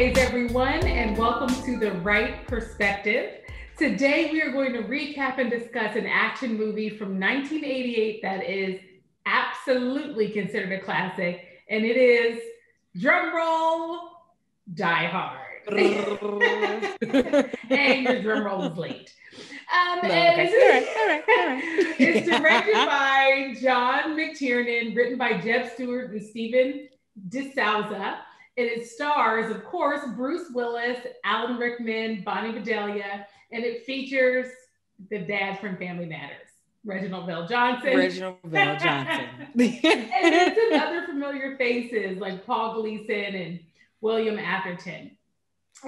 holidays, everyone, and welcome to the Wright Perspective. Today, we are going to recap and discuss an action movie from 1988 that is absolutely considered a classic, and it is, drum roll, Die Hard. And your drum roll is late. All right. It's directed by John McTiernan, written by Jeb Stewart and Stephen DeSouza. It stars, of course, Bruce Willis, Alan Rickman, Bonnie Bedelia, and it features the dad from Family Matters, Reginald VelJohnson. And it's some other familiar faces like Paul Gleason and William Atherton.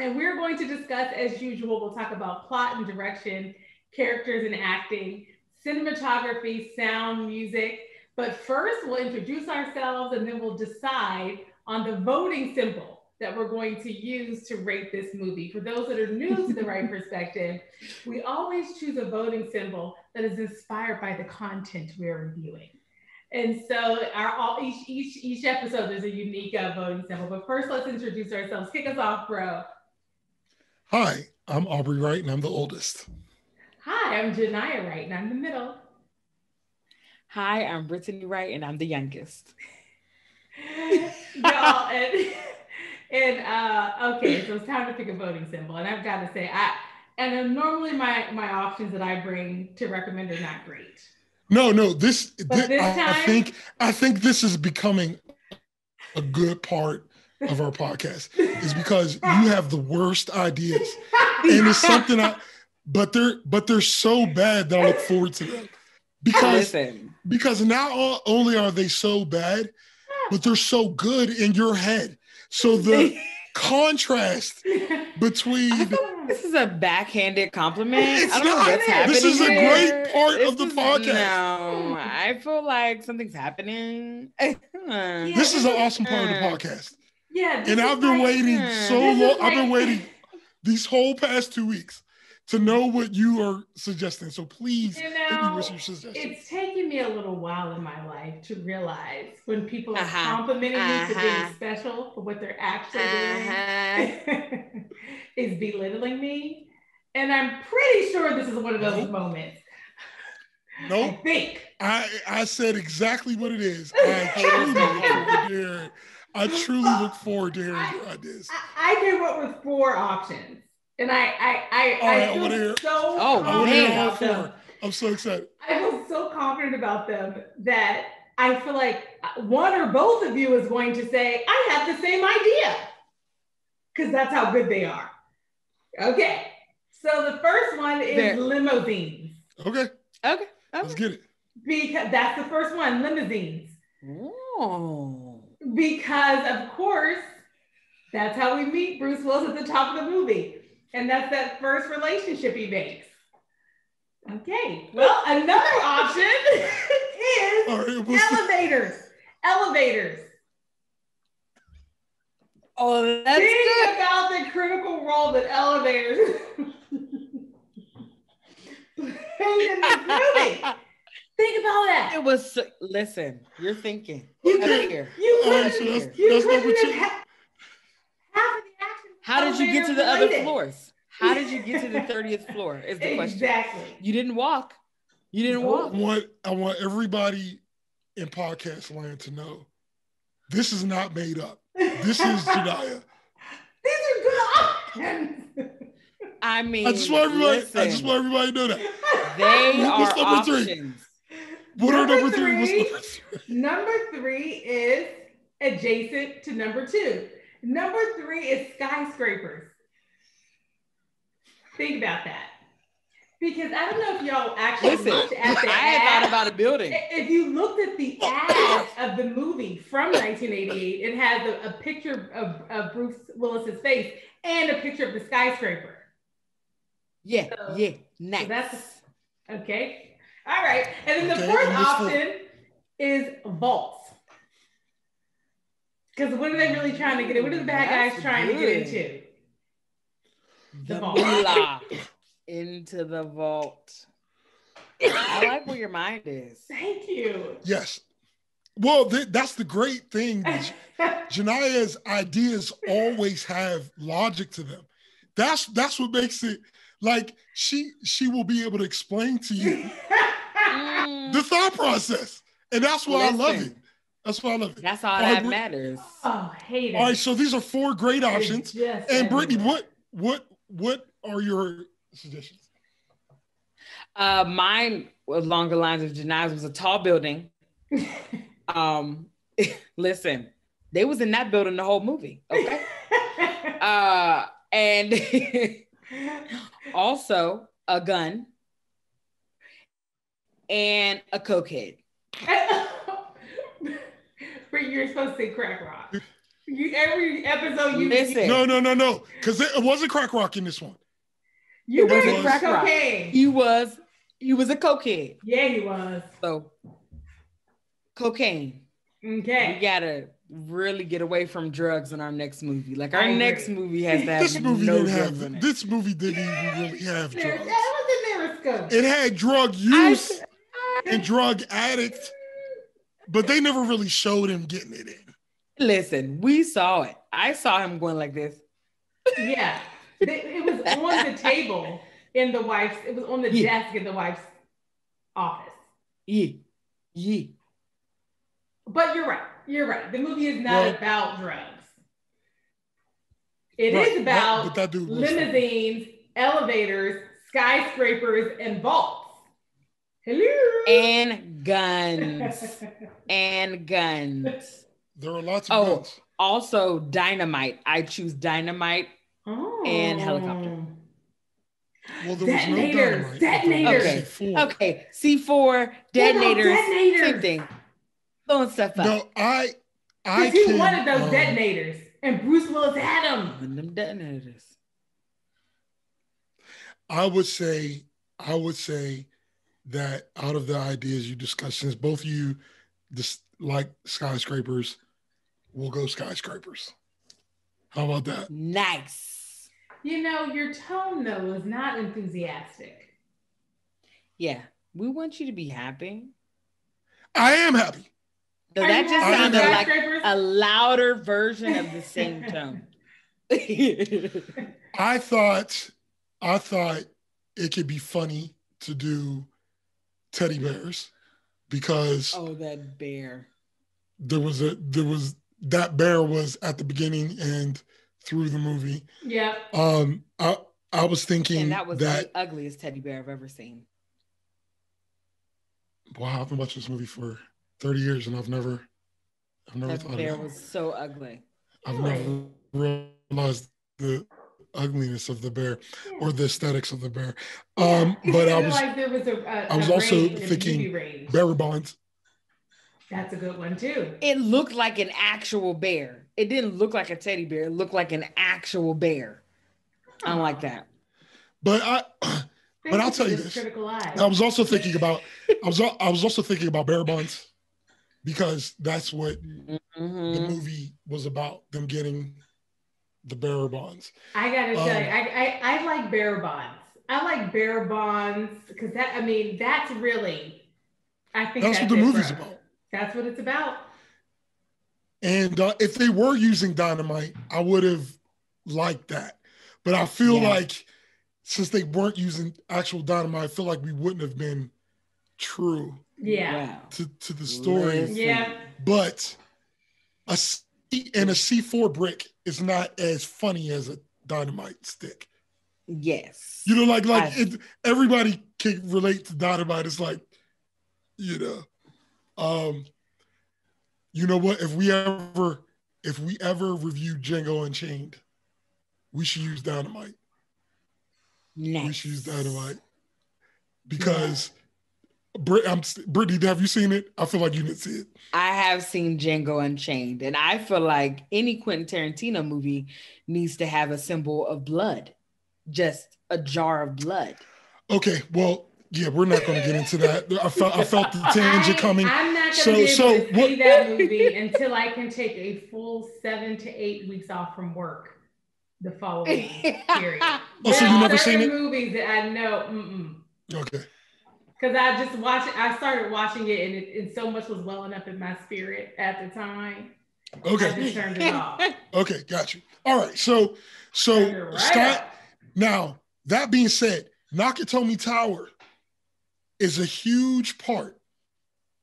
And we're going to discuss, as usual, we'll talk about plot and direction, characters and acting, cinematography, sound, music. But first, we'll introduce ourselves and then we'll decide on the voting symbol that we're going to use to rate this movie. For those that are new to the Wright Perspective, we always choose a voting symbol that is inspired by the content we're reviewing. And so each episode, there's a unique voting symbol. But first, let's introduce ourselves. Kick us off, bro. Hi, I'm Aubrey Wright, and I'm the oldest. Hi, I'm Genia Wright, and I'm the middle. Hi, I'm Brittany Wright, and I'm the youngest. Y'all, okay, so it's time to pick a voting symbol, and I've got to say, normally my options that I bring to recommend are not great. No, this time, I think this is becoming a good part of our podcast, is because you have the worst ideas, and it's something but they're so bad that I look forward to them because not only are they so bad, but they're so good in your head. So the contrast between... This is a backhanded compliment. I don't know what's happening. This is a great part of the podcast. No, I feel like something's happening. This is an awesome part of the podcast. Yeah. And I've been waiting so long. I've been waiting these whole past 2 weeks to know what you are suggesting. So please, hit me with your suggestions. It's taken me a little while in my life to realize when people are complimenting me for being special, for what they're actually doing is belittling me. And I'm pretty sure this is one of those moments. Nope. I think. I said exactly what it is. I truly look forward to hearing your ideas. I came up with 4 options. And I feel so confident about them. I'm so excited. I feel so confident about them that I feel like one or both of you is going to say, I have the same idea. Because that's how good they are. Okay. So the first one is limousines. Okay. Let's get it. Because that's the first one, limousines. Oh. Because, of course, that's how we meet Bruce Willis at the top of the movie. And that's that first relationship he makes. Okay. Well, another option is elevators. Oh, that's Think about the critical role that elevators played in this movie. Think about that. It was. Listen, you're thinking. How did you get to the other floors? How did you get to the 30th floor is the question. Exactly. You didn't walk. I want everybody in podcast land to know this is not made up. This is Jediah. These are good options. I mean, I just want everybody to know that. They are options. What are number 3? What's number 3? Number 3 is adjacent to number 2. Number 3 is skyscrapers. Think about that. Because I don't know if y'all actually looked at the ad. I had thought about a building. If you looked at the ad of the movie from 1988, it has a picture of Bruce Willis's face and a picture of the skyscraper. Nice. So that's okay. All right. And then the fourth option is vaults. Because what are they really trying to get in? What are the bad guys trying to get into? The vault. Into the vault. I like where your mind is. Thank you. Yes. Well, that's the great thing. Genia's ideas always have logic to them. That's what makes it like she will be able to explain to you the thought process. And that's why I love it. That's why I love it. That's all that matters. Oh, hate it. All right, so these are 4 great options. And Brittany, what are your suggestions? Mine, along the lines of Jania's, was a tall building. Listen, they was in that building the whole movie. Okay. And also a gun and a cokehead. But you're supposed to say crack rock. Every episode you listen. No. Because it wasn't crack rock in this one. You wasn't crack rock. He was a cokehead. Yeah, he was. So cocaine. Okay. We gotta really get away from drugs in our next movie. Like our next movie has to have this movie no didn't drugs have in it. This movie didn't even really have drugs. That was in there. It had drug use and drug addict, but they never really showed him getting it in. Listen, we saw it. I saw him going like this. Yeah. It was on the table in the wife's, it was on the desk in the wife's office. Yeah. But you're right. The movie is not about drugs. It is about limousines, elevators, skyscrapers, and vaults. Hello. And guns. There are lots of guns. Also dynamite. I choose dynamite and helicopter. Well, there was no detonators. Okay. C4, detonators. Same thing. Throwing stuff up. No, I he wanted those detonators, and Bruce Willis had them. And them detonators. I would say that out of the ideas you discussed, since both of you like skyscrapers, we'll go skyscrapers. How about that? Nice. Your tone though is not enthusiastic. Yeah, we want you to be happy. I am happy. So that just sounded like a louder version of the same tone. I thought it could be funny to do teddy bears because that bear. That bear was at the beginning and through the movie. Yeah. I was thinking and that was the ugliest teddy bear I've ever seen. Wow, I've been watching this movie for 30 years and I've never thought that bear was so ugly. I've never realized the ugliness of the bear or the aesthetics of the bear. But I was also thinking bearer bonds. That's a good one too. It looked like an actual bear. It didn't look like a teddy bear. It looked like an actual bear. I don't like that. But I'll tell you this. I was also thinking about bearer bonds because that's what the movie was about, them getting the bearer bonds. I gotta tell you, I like bearer bonds. I like bearer bonds because that's really, I think that's what the movie's about. That's what it's about. And if they were using dynamite, I would have liked that. But I feel like since they weren't using actual dynamite, I feel like we wouldn't have been true to the story. Yeah. But a C4 brick is not as funny as a dynamite stick. Yes. Everybody can relate to dynamite. It's like, you know what? If we ever review Django Unchained, we should use dynamite. Nice. We should use dynamite because Brittany, have you seen it? I feel like you didn't see it. I have seen Django Unchained, and I feel like any Quentin Tarantino movie needs to have a symbol of blood, just a jar of blood. Okay, well, yeah, we're not going to get into that. I felt the tangent coming. I'm not going to be able to see that movie until I can take a full 7 to 8 weeks off from work the following period. So you never seen it? Movies that I know. Okay. because I started watching it, and so much was welling up in my spirit at the time. Okay. I just turned it off. Okay, got you. All right, so Scott. Now that being said, Nakatomi Tower is a huge part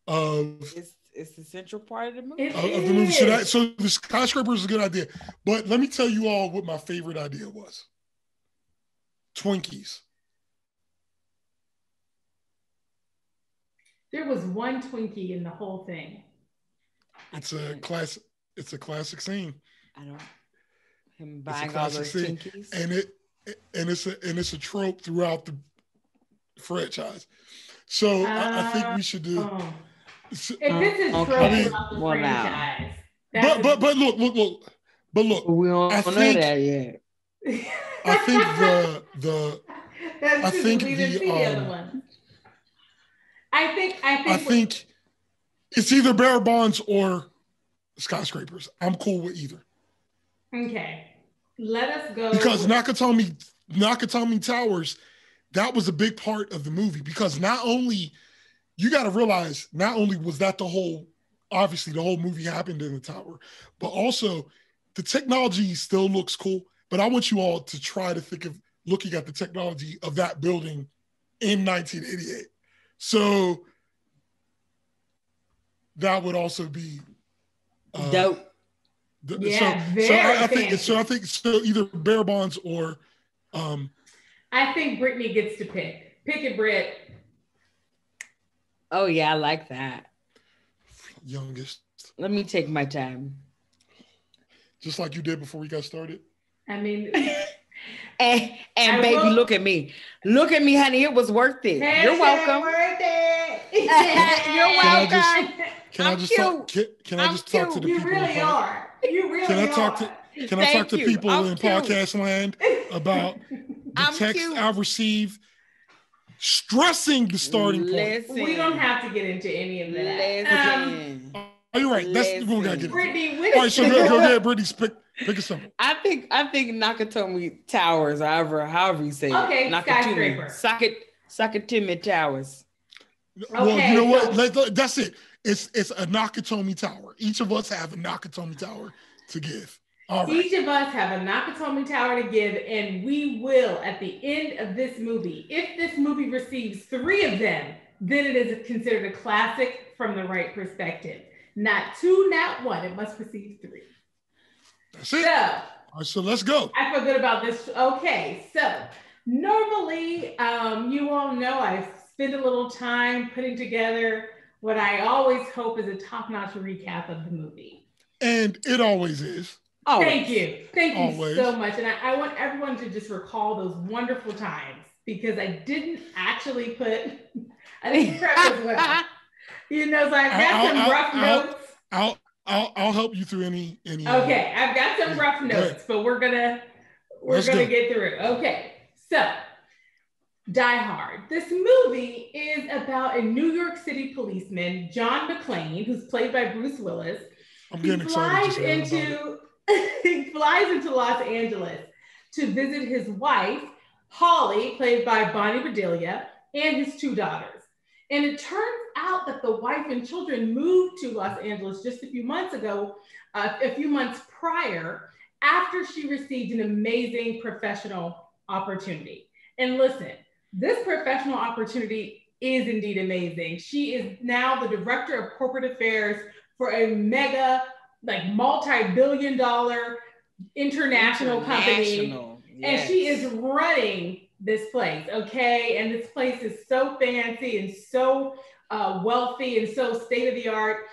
of. It's the central part of the movie. Of the movie. So the skyscraper is a good idea, but let me tell you all what my favorite idea was. Twinkies. There was one Twinkie in the whole thing. It's a classic scene. I don't. Him buying all those Twinkies. And it's a trope throughout the franchise. So I think we should do. If this is trope throughout the franchise. But look. We don't know that yet. I think I think it's either Bear Bonds or Skyscrapers. I'm cool with either. Okay, let us go. Because Nakatomi Towers, that was a big part of the movie. Because not only was that obviously the whole movie happened in the tower, but also the technology still looks cool. But I want you all to try to think of looking at the technology of that building in 1988. So that would also be dope. I think either Bear Bonds or I think Brittany gets to pick. Pick it, Britt. Oh yeah, I like that. Youngest. Let me take my time. Just like you did before we got started. I mean, and baby, look at me, honey. It was worth it. You're welcome. Worth it. You're welcome. Can I just talk to the people? You really are. Can I talk to people in podcast land about the text I've received stressing the starting point? We don't have to get into any of that. You're right. That's what we gotta get. Brittany, all right, so go ahead, Brittany. Pick a symbol. I think Nakatomi Towers, however you say it. Okay, Skyscraper. Sakatimi Towers. Well, you know what? That's it. It's a Nakatomi Tower. Each of us have a Nakatomi Tower to give. All right. Each of us have a Nakatomi Tower to give, and we will, at the end of this movie, if this movie receives 3 of them, then it is considered a classic from the Wright perspective. Not 2, not 1. It must receive 3. That's it. All right, so let's go. I feel good about this. Okay, so normally, you all know I spend a little time putting together what I always hope is a top-notch recap of the movie. And it always is. Always. Thank you. Thank you so much. And I want everyone to just recall those wonderful times, because I didn't actually prep as well. You know, so I've got some rough notes. I'll help you through any. Okay, I've got some rough notes, but we're gonna get through it. Okay, so Die Hard. This movie is about a New York City policeman, John McClane, who's played by Bruce Willis. I'm getting excited. He flies into Los Angeles to visit his wife, Holly, played by Bonnie Bedelia, and his 2 daughters. And it turns out that the wife and children moved to Los Angeles just a few months prior, after she received an amazing professional opportunity. And listen, this professional opportunity is indeed amazing. She is now the director of corporate affairs for a mega, multi-billion-dollar international company. Yes. And she is running this place, okay? And this place is so fancy and so wealthy and so state-of-the-art.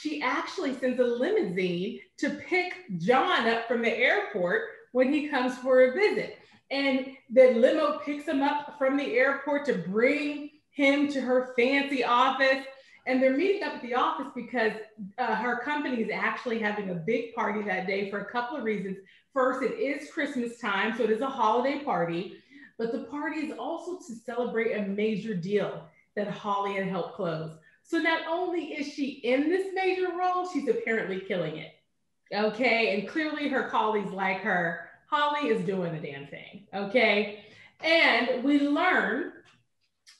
She actually sends a limousine to pick John up from the airport when he comes for a visit. And the limo picks him up from the airport to bring him to her fancy office. And they're meeting up at the office because her company is actually having a big party that day for a couple of reasons. First, it is Christmas time, so it is a holiday party. But the party is also to celebrate a major deal that Holly had helped close. So not only is she in this major role, she's apparently killing it. Okay, and clearly her colleagues like her. Holly is doing the damn thing, okay? And we learn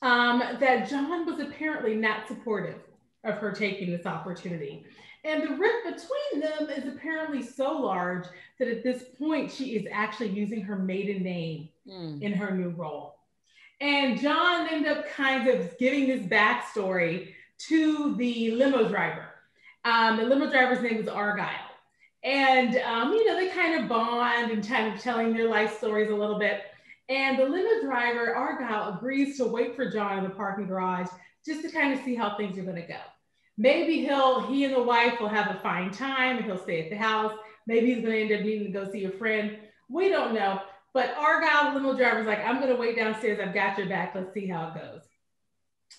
that John was apparently not supportive of her taking this opportunity. And the rift between them is apparently so large that at this point, she is actually using her maiden name in her new role. And John ended up kind of giving this backstory to the limo driver. The limo driver's name was Argyle. And, they kind of bond and kind of telling their life stories a little bit. And the limo driver, Argyle, agrees to wait for John in the parking garage just to kind of see how things are going to go. Maybe he and the wife will have a fine time and he'll stay at the house. Maybe he's going to end up needing to go see a friend. We don't know. But Argyle, the limo driver's like, I'm going to wait downstairs. I've got your back. Let's see how it goes.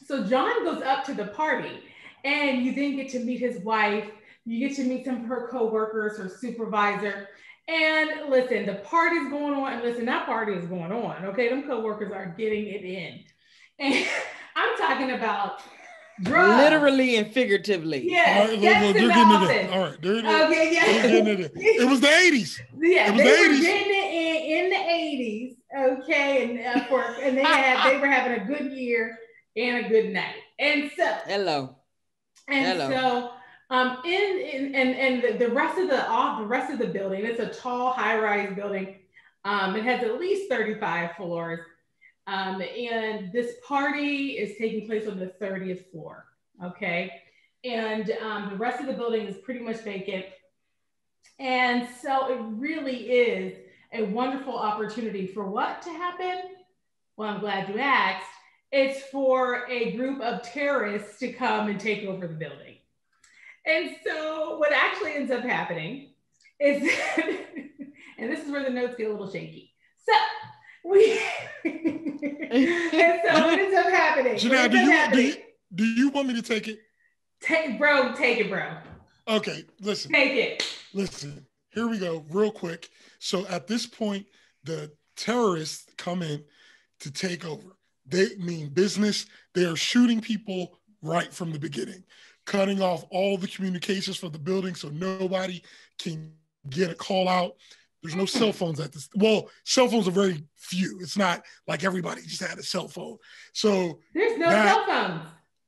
So John goes up to the party and you then get to meet his wife. You get to meet some of her co-workers, her supervisor. And listen, the party's going on. And listen, that party is going on. Okay, them co-workers are getting it in. And I'm talking about drugs. Literally and figuratively. Yes, they're getting it in. All right, they're okay, yeah. getting it in. It was the 80s. Yeah, it was they the 80s. were getting it in the 80s. Okay, and they were having a good year and a good night. And so Hello. So the rest of the building, it's a tall, high-rise building. It has at least 35 floors. And this party is taking place on the 30th floor. Okay. And the rest of the building is pretty much vacant. And so it really is a wonderful opportunity for what to happen? Well, I'm glad you asked. It's for a group of terrorists to come and take over the building. And so what actually ends up happening is, and this is where the notes get a little shaky. So and so what ends up happening? Janelle, do you want me to take it? Take it, bro. Okay, listen. Take it. Listen, here we go, real quick. So at this point, the terrorists come in to take over. They mean business. They are shooting people right from the beginning, cutting off all the communications from the building so nobody can get a call out. There's no cell phones at this. Well, cell phones are very few. It's not like everybody just had a cell phone. So there's no cell phones.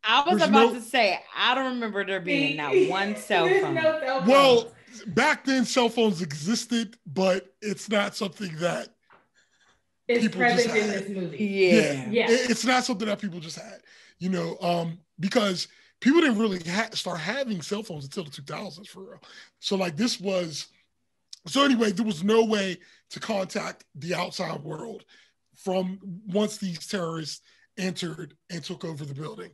I was about to say, I don't remember there being not one cell phone. No cell phones. Well, back then cell phones existed, but it's not something that it's people present just in had. this movie. Yeah. It's not something that people just had, because people didn't really start having cell phones until the 2000s for real. So like this was, so anyway, there was no way to contact the outside world from once these terrorists entered and took over the building.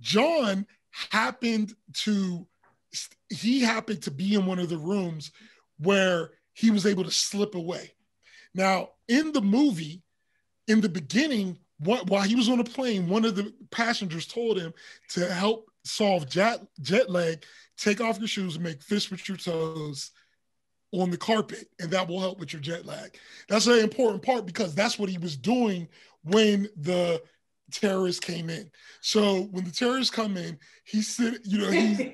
John happened to be in one of the rooms where he was able to slip away. Now, in the movie, in the beginning, while he was on a plane, one of the passengers told him to help solve jet lag, take off your shoes and make fists with your toes on the carpet, and that will help with your jet lag. That's an important part because that's what he was doing when the terrorists came in. So when the terrorists come in, he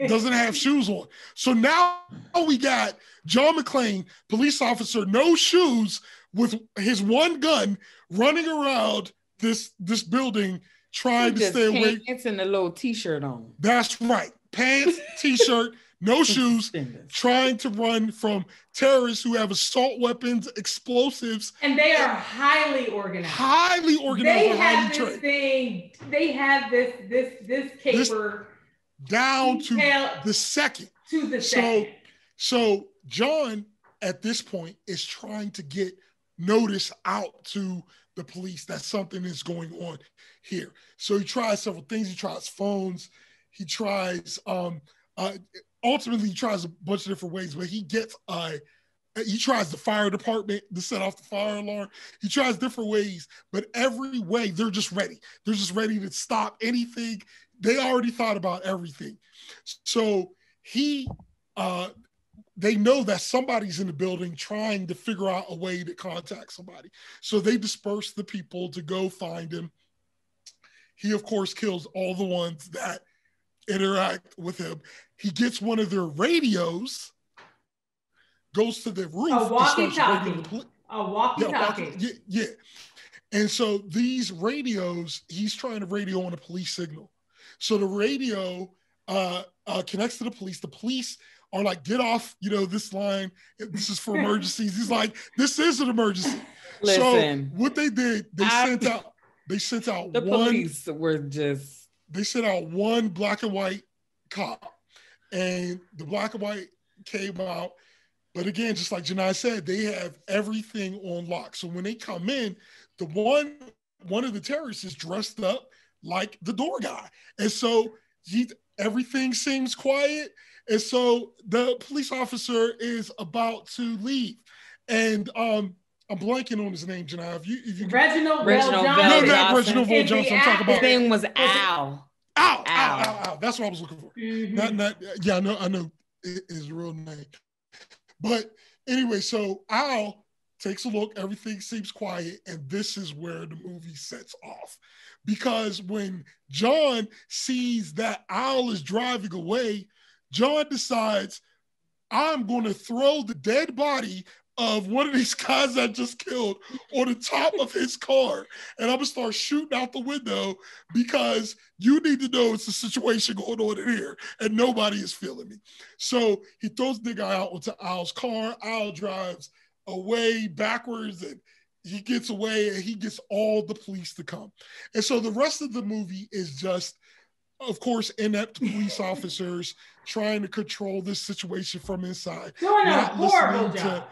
doesn't have shoes on. So now we got John McClane, police officer, no shoes, with his one gun, running around this building trying to stay away. Pants and a little t-shirt on. That's right. Pants, t-shirt, no shoes, trying to run from terrorists who have assault weapons, explosives. And they are highly organized. Highly organized. They have this thing. They have this caper down to the second. So John, at this point, is trying to get notice out to the police that something is going on here. So he tries several things. He tries phones. He tries, ultimately he tries a bunch of different ways, but he tries the fire department to set off the fire alarm. He tries different ways, but every way they're just ready. They're just ready to stop anything. They already thought about everything. So they know that somebody's in the building trying to figure out a way to contact somebody. So they disperse the people to go find him. He, of course, kills all the ones that interact with him. He gets one of their radios, goes to the roof. A walkie-talkie. Yeah. And so these radios, he's trying to radio on a police signal. So the radio connects to the police. The police are like, get off, this line. This is for emergencies. He's like, this is an emergency. Listen, so what they did, they sent out the police were just. They sent out one black and white cop, and the black and white came out. But again, just like Janai said, they have everything on lock. So when they come in, the one of the terrorists is dressed up like the door guy. And so everything seems quiet. And so the police officer is about to leave. And I'm blanking on his name, Janai. If you Reginald VelJohnson. No, not Reginald VelJohnson. I'm talking about. His name was Al. Al. That's what I was looking for. Mm-hmm. I know his real name. But anyway, so Al takes a look, everything seems quiet, and this is where the movie sets off. Because when John sees that Al is driving away, John decides, I'm going to throw the dead body of one of these guys I just killed on the top of his car. And I'm going to start shooting out the window because you need to know it's a situation going on in here and nobody is feeling me. So he throws the guy out onto Al's car. Al drives away backwards and he gets away and he gets all the police to come. And so the rest of the movie is just, of course, inept police officers trying to control this situation from inside. Doing a horrible job.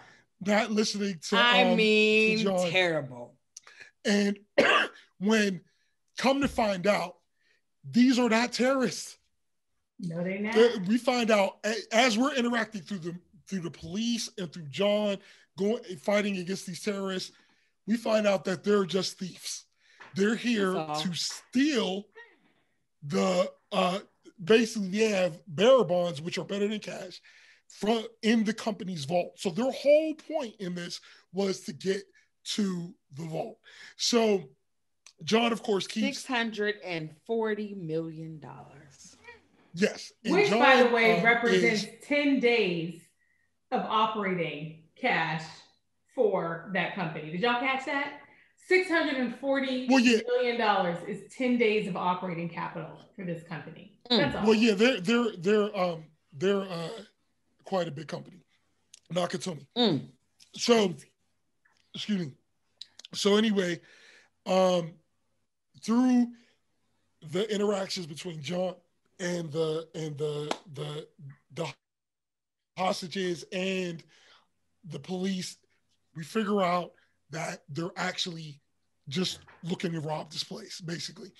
Not listening to to John. Terrible. And when come to find out, these are not terrorists. No, they're not. We find out as we're interacting through the police and through John fighting against these terrorists, we find out that they're just thieves. They're here to steal the basically they have bearer bonds, which are better than cash, in the company's vault. So their whole point in this was to get to the vault. So John, of course, keeps $640 million. Yes. Which, John, by the way, represents 10 days of operating cash for that company. Did y'all catch that? $640 million is 10 days of operating capital for this company. That's all. Well, yeah, they're quite a big company. Nakatomi. So, excuse me. So anyway, through the interactions between John and the hostages and the police, we figure out that they're actually just looking to rob this place, basically.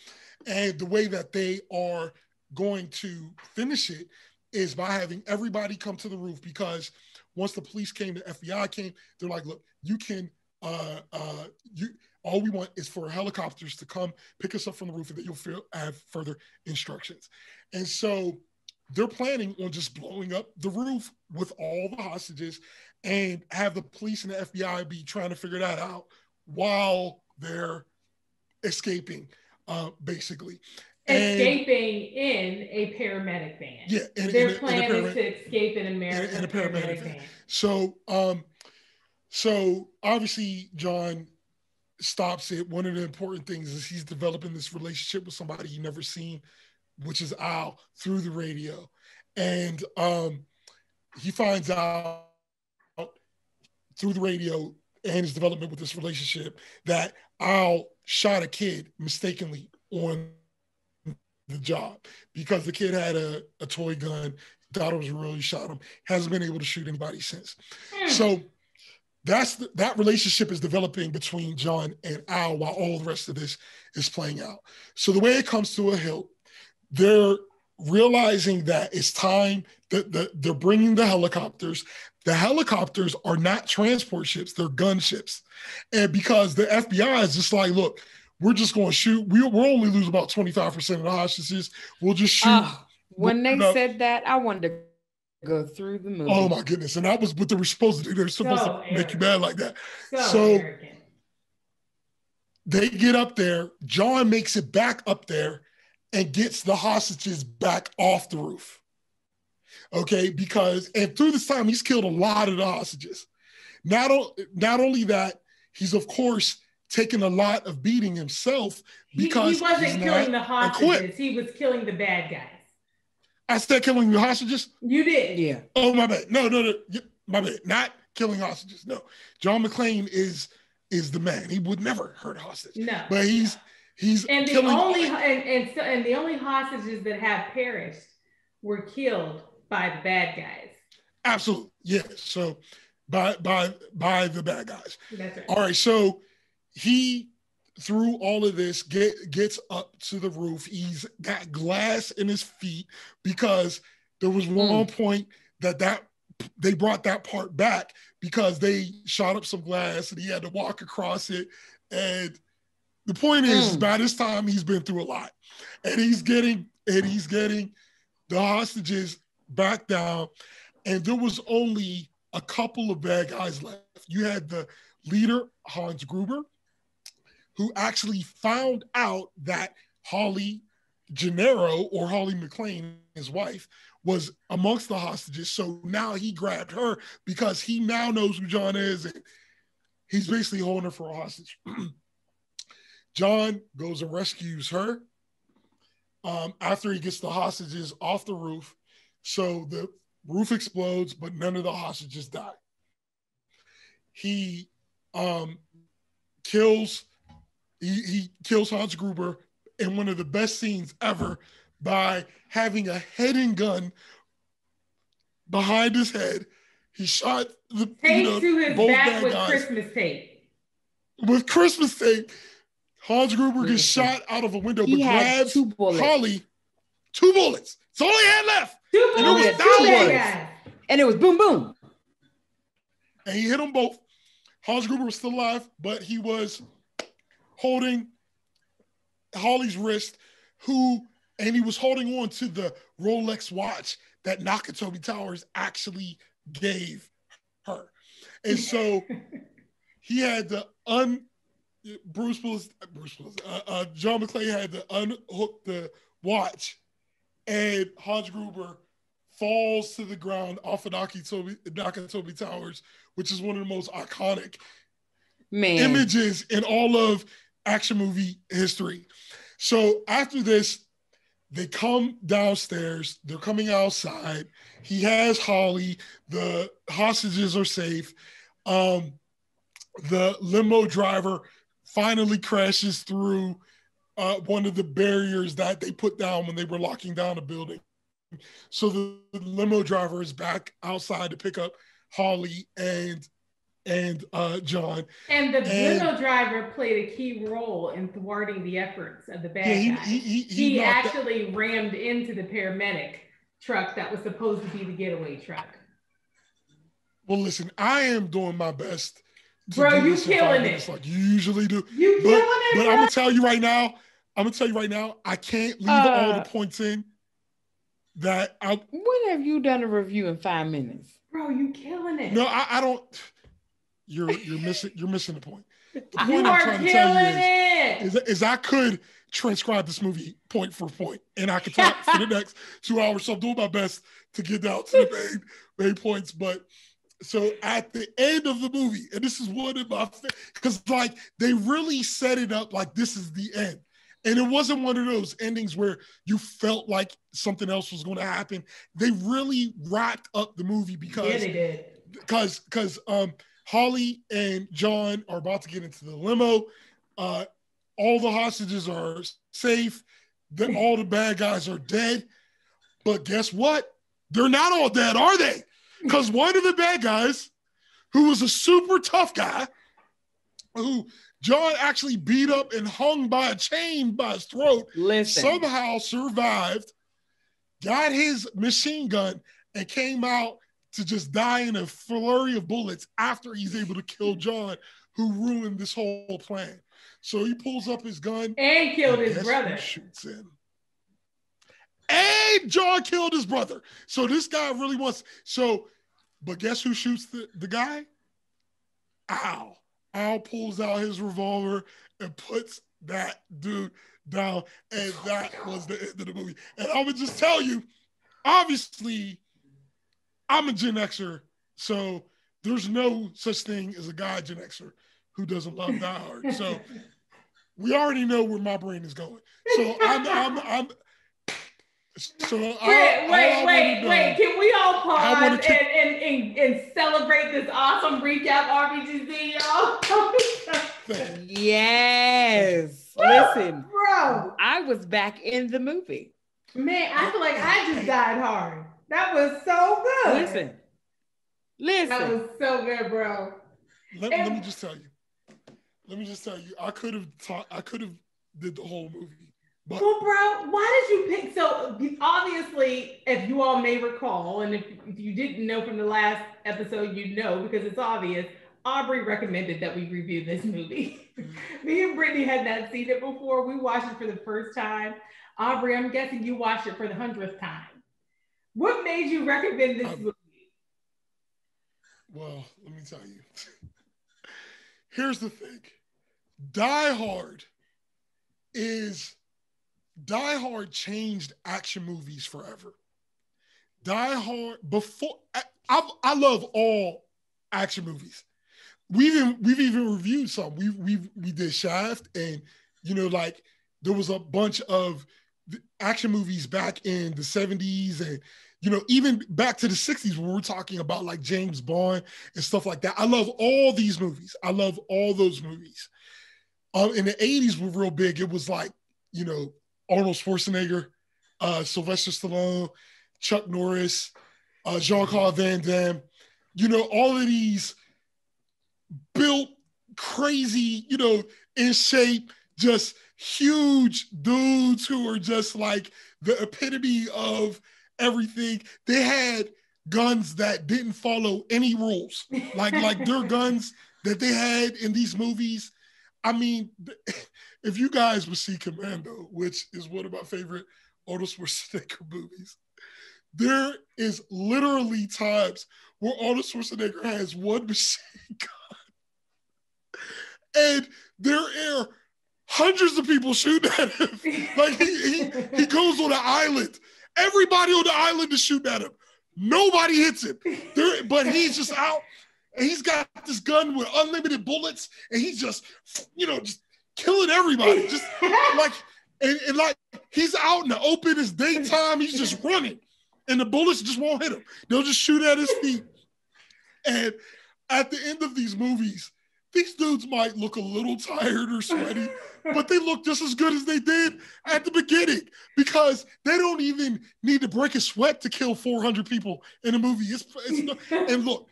And the way that they are going to finish it is by having everybody come to the roof, because once the police came, the FBI came, they're like, look, you can, all we want is for helicopters to come pick us up from the roof and that you'll have further instructions. And so they're planning on just blowing up the roof with all the hostages and have the police and the FBI be trying to figure that out while they're escaping, basically. Escaping in a paramedic van. Yeah. Their plan is to escape in a paramedic van. So obviously John stops it. One of the important things is he's developing this relationship with somebody he's never seen, which is Al, through the radio. And he finds out through the radio and his development with this relationship that Al shot a kid mistakenly on the job because the kid had a toy gun, thought it was really shot him, hasn't been able to shoot anybody since. So that relationship is developing between John and Al while all the rest of this is playing out. So the way it comes to a hilt, they're realizing that it's time that they're bringing the helicopters. The helicopters are not transport ships, they're gunships. And because the FBI is just like, look, we're just going to shoot. We'll only lose about 25% of the hostages. We'll just shoot. When they said that, I wanted to go through the movie. Oh my goodness. And that was what they were supposed to do. They're supposed to make you mad like that. So they get up there. John makes it back up there and gets the hostages back off the roof. Okay, and through this time, he's killed a lot of the hostages. Not only that, he's of course taken a lot of beating himself because he wasn't killing the hostages. He was killing the bad guys. I said killing the hostages? You did. Yeah. Oh, my bad. No. My bad. Not killing hostages. No. John McClane is the man. He would never hurt a hostage. No. But he's and killing. The only hostages that have perished were killed by the bad guys. Absolutely. Yeah. So by the bad guys. That's right. All right. So he, through all of this, gets up to the roof. He's got glass in his feet because there was one point that they brought that part back because they shot up some glass and he had to walk across it. And the point is, by this time, he's been through a lot. And he's getting the hostages back down. And there was only a couple of bad guys left. You had the leader, Hans Gruber, who actually found out that Holly Gennaro, or Holly McClane, his wife, was amongst the hostages. So now he grabbed her because he now knows who John is. And he's basically holding her for a hostage. John goes and rescues her after he gets the hostages off the roof. So the roof explodes, but none of the hostages die. He kills Hans Gruber in one of the best scenes ever by having a heading gun behind his head. He shot the tape to his back with Christmas tape. With Christmas tape, Hans Gruber gets shot out of a window, but grabs Holly. 2 bullets. It's all he had left. 2 bullets. And it was boom, boom. And he hit them both. Hans Gruber was still alive, but he was holding Holly's wrist, and he was holding on to the Rolex watch that Nakatomi Towers actually gave her. And so he had to John McClane had to unhook the watch, and Hans Gruber falls to the ground off of Nakatomi Towers, which is one of the most iconic images in all of action movie history. So after this, they come downstairs. They're coming outside. He has Holly. The hostages are safe. The limo driver finally crashes through one of the barriers that they put down when they were locking down a building. So the limo driver is back outside to pick up Holly and John. And the limo driver played a key role in thwarting the efforts of the bad guys. He actually rammed into the paramedic truck that was supposed to be the getaway truck. Well, listen, I am doing my best. Bro, you killing it. Like you usually do. You killing it, but I'm gonna tell you right now, I can't leave all the points in that I. When have you done a review in 5 minutes? Bro, you killing it. No, I don't. You're missing the point. The point you are killing it. Is I could transcribe this movie point for point, and I could talk for the next 2 hours. So I'm doing my best to get down to the main points. But so at the end of the movie, and this is one of my because like they really set it up like this is the end. And it wasn't one of those endings where you felt like something else was going to happen. They really wrapped up the movie because they did. Because Holly and John are about to get into the limo. All the hostages are safe. All the bad guys are dead. But guess what? They're not all dead, are they? Because one of the bad guys, who was a super tough guy, who John actually beat up and hung by a chain by his throat, somehow survived, got his machine gun, and came out to just die in a flurry of bullets after he's able to kill John, who ruined this whole plan. So he pulls up his gun. And killed his brother. Shoots him. And John killed his brother. So this guy really wants... But guess who shoots the guy? Al. Al pulls out his revolver and puts that dude down. And that was the end of the movie. And I would just tell you, obviously, I'm a Gen Xer, so there's no such thing as a guy Gen Xer. who doesn't love Die Hard. So we already know where my brain is going. So I'm so wait. Can we all pause and celebrate this awesome recap Aubrey just did, y'all? Yes. Listen, bro. I was back in the movie. Man, I feel like I just died hard. That was so good. Listen. That was so good, bro. Let me just tell you. I could have did the whole movie. But, well, bro, why did you pick? So obviously, if you all may recall, and if you didn't know from the last episode, you know, because it's obvious, Aubrey recommended that we review this movie. Me and Brittany had not seen it before. We watched it for the first time. Aubrey, I'm guessing you watched it for the 100th time. What made you recommend this movie? Well, let me tell you. Here's the thing. Die Hard changed action movies forever. Die Hard, before I love all action movies. We've even reviewed some. We did Shaft, and like there was a bunch of action movies back in the 70s, and even back to the 60s when we're talking about like James Bond and stuff like that. I love all these movies. I love all those movies. In the 80s were real big. It was like, Arnold Schwarzenegger, Sylvester Stallone, Chuck Norris, Jean-Claude Van Damme, all of these built crazy, in shape, just huge dudes who are just like the epitome of everything. They had guns that didn't follow any rules, like their guns that they had in these movies. I mean, if you guys would see Commando, which is one of my favorite Arnold Schwarzenegger movies, there is literally times where Arnold Schwarzenegger has one machine gun, and there are hundreds of people shooting at him. Like he goes on an island. Everybody on the island is shooting at him. Nobody hits him. But he's just out, and he's got this gun with unlimited bullets, and he's just, just killing everybody. Just like, and like he's out in the open, it's daytime, he's just running, and the bullets just won't hit him. They'll just shoot at his feet. And at the end of these movies, these dudes might look a little tired or sweaty, but they look just as good as they did at the beginning, because they don't even need to break a sweat to kill 400 people in a movie. And look,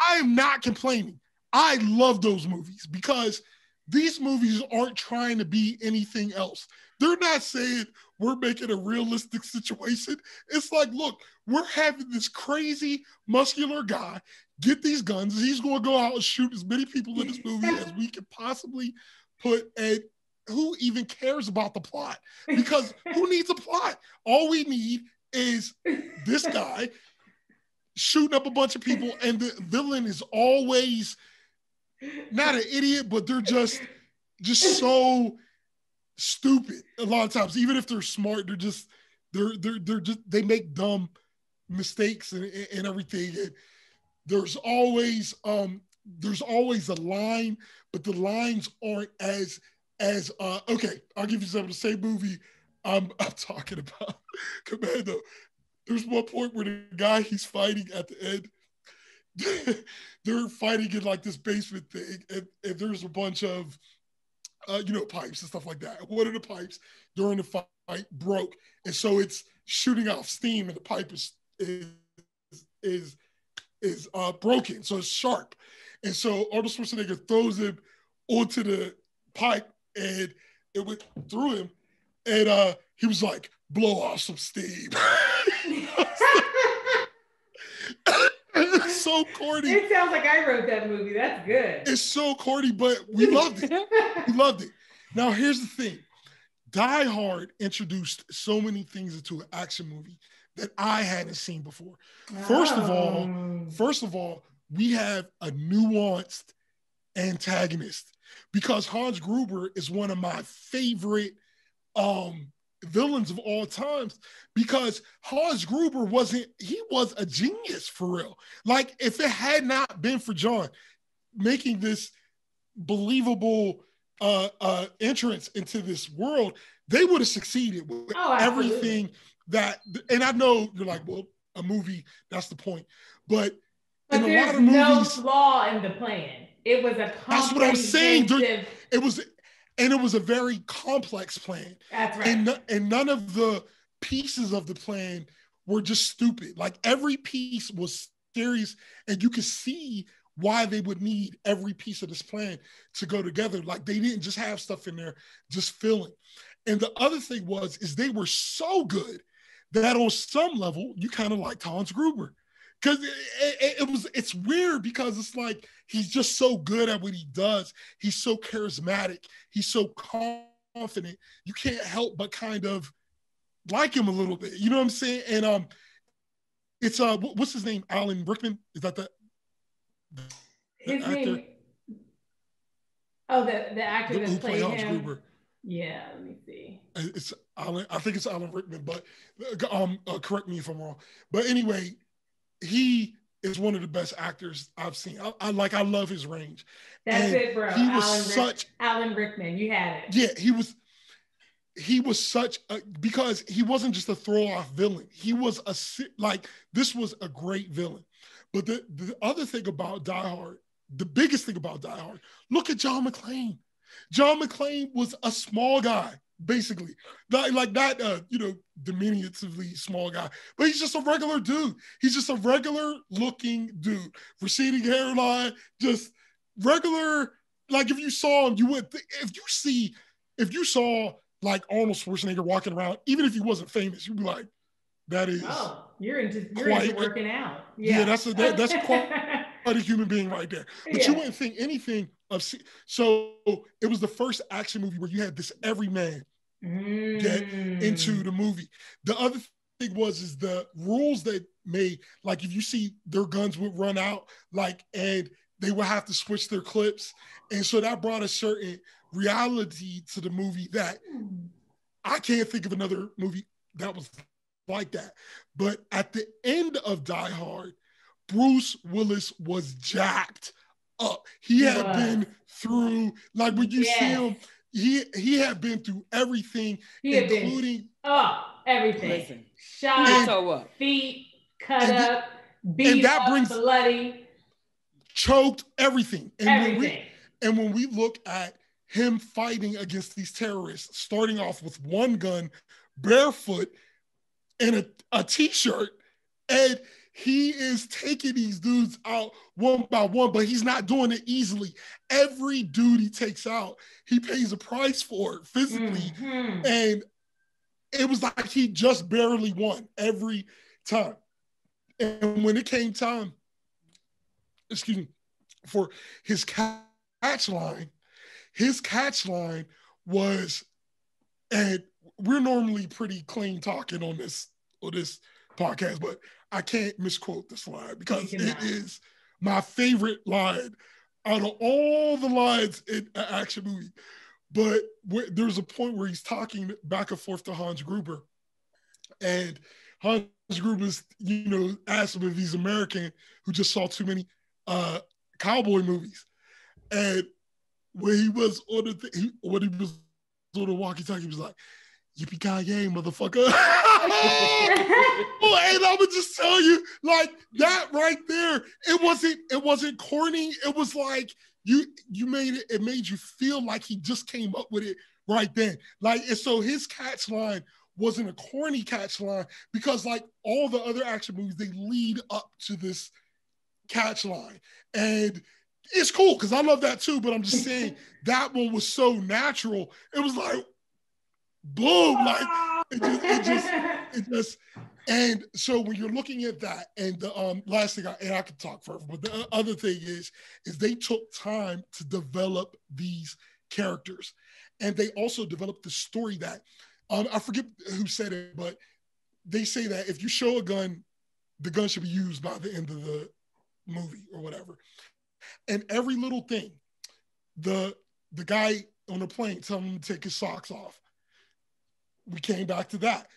I am not complaining. I love those movies because these movies aren't trying to be anything else. They're not saying we're making a realistic situation. It's like, look, we're having this crazy muscular guy get these guns. He's going to go out and shoot as many people in this movie as we can possibly put. And who even cares about the plot? Because who needs a plot? All we need is this guy shooting up a bunch of people, and the villain is always not an idiot, but they're just so stupid a lot of times. Even if they're smart, they make dumb mistakes and everything. And there's always a line, but the lines aren't as okay. I'll give you some of the same movie I'm talking about, Commando. There's one point where the guy he's fighting at the end, they're fighting in like this basement thing, and there's a bunch of pipes and stuff like that. One of the pipes during the fight broke, and so it's shooting off steam, and the pipe is broken, so it's sharp. And so Arnold Schwarzenegger throws him onto the pipe, and it went through him, and he was like, blow off some steam. It's so corny. It sounds like I wrote that movie. That's good. It's so corny, but we loved it. We loved it. Now, here's the thing. Die Hard introduced so many things into an action movie that I hadn't seen before. First of all, we have a nuanced antagonist, because Hans Gruber is one of my favorite villains of all times, because Hans Gruber was a genius for real. Like, if it had not been for John making this believable entrance into this world, they would have succeeded with everything that, and I know you're like, well, a movie, that's the point. But in a lot of movies, no flaw in the plan. It was a comprehensive. That's what I'm saying. It was a very complex plan. That's right. And none of the pieces of the plan were just stupid. Like every piece was serious, and you could see why they would need every piece of this plan to go together. Like they didn't just have stuff in there just filling. And the other thing is they were so good that on some level you kind of liked Hans Gruber. Because it's weird because it's like he's just so good at what he does. He's so charismatic. He's so confident. You can't help but kind of like him a little bit. You know what I'm saying? And it's what's his name? Alan Rickman? Is that the his actor? Name? Oh, the actor that played Hans him. Gruber. Yeah, let me see. It's Alan. I think it's Alan Rickman, but correct me if I'm wrong. But anyway, he is one of the best actors I've seen. I love his range. That's it, bro. He was Alan Rickman. You had it. Yeah, he was such a, because he wasn't just a throw off villain. He was this was a great villain. But the other thing about Die Hard, the biggest thing about Die Hard, look at John McClane. John McClane was a small guy, basically. Not diminutively small guy, but he's just a regular dude. He's just a regular looking dude. Receding hairline, just regular. Like if you saw him, you would if you saw like Arnold Schwarzenegger walking around, even if he wasn't famous, you'd be like, that is. Oh, you're into working out. Yeah, that's quite a human being right there. But you wouldn't think anything of. So it was the first action movie where you had this everyman get into the movie. The other thing is the rules that made, like if you see their guns would run out, and they would have to switch their clips. And so that brought a certain reality to the movie that I can't think of another movie that was like that. But at the end of Die Hard, Bruce Willis was jacked up. He had been through, like when you see him, he had been through everything, including everything. Listen, shot, feet cut up, beat up, bloody, choked, everything. And when we look at him fighting against these terrorists, starting off with one gun, barefoot, and a t-shirt, and he is taking these dudes out one by one, but he's not doing it easily. Every dude he takes out, he pays a price for it physically. And it was like he just barely won every time. And when it came time, for his catch line was, and we're normally pretty clean talking on this podcast, but I can't misquote this line because it is my favorite line out of all the lines in an action movie. But there's a point where he's talking back and forth to Hans Gruber, and Hans Gruber's, asked him if he's American, who just saw too many cowboy movies. And when he was on the walkie-talkie, he was like, "Yippee-ki-yay, motherfucker." And I would just tell you, like, that right there, it wasn't corny. It was like you made it made you feel like he just came up with it right then. Like, and so his catch line wasn't a corny catch line because, like all the other action movies, they lead up to this catch line. And it's cool because I love that too, but I'm just saying that one was so natural. It was like, boom, like it just, and so when you're looking at that, and the last thing, I could talk forever, but the other thing is they took time to develop these characters, and they also developed the story that, I forget who said it, but they say that if you show a gun, the gun should be used by the end of the movie or whatever. And every little thing, the guy on the plane telling him to take his socks off. We came back to that.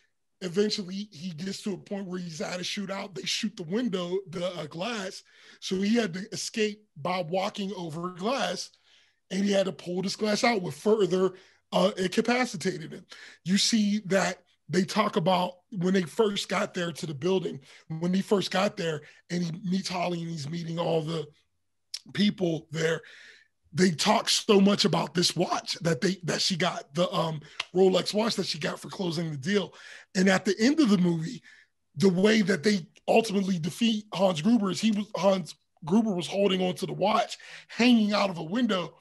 Eventually, he gets to a point where he's at a shootout. They shoot the window, the glass. So he had to escape by walking over glass. and he had to pull this glass out with further incapacitated him. You see that they talk about when they first got there to the building, when he first got there and he meets Holly and he's meeting all the people there. They talk so much about this watch that she got, the Rolex watch that she got for closing the deal. And at the end of the movie, the way that they ultimately defeat Hans Gruber is Hans Gruber was holding onto the watch, hanging out of a window,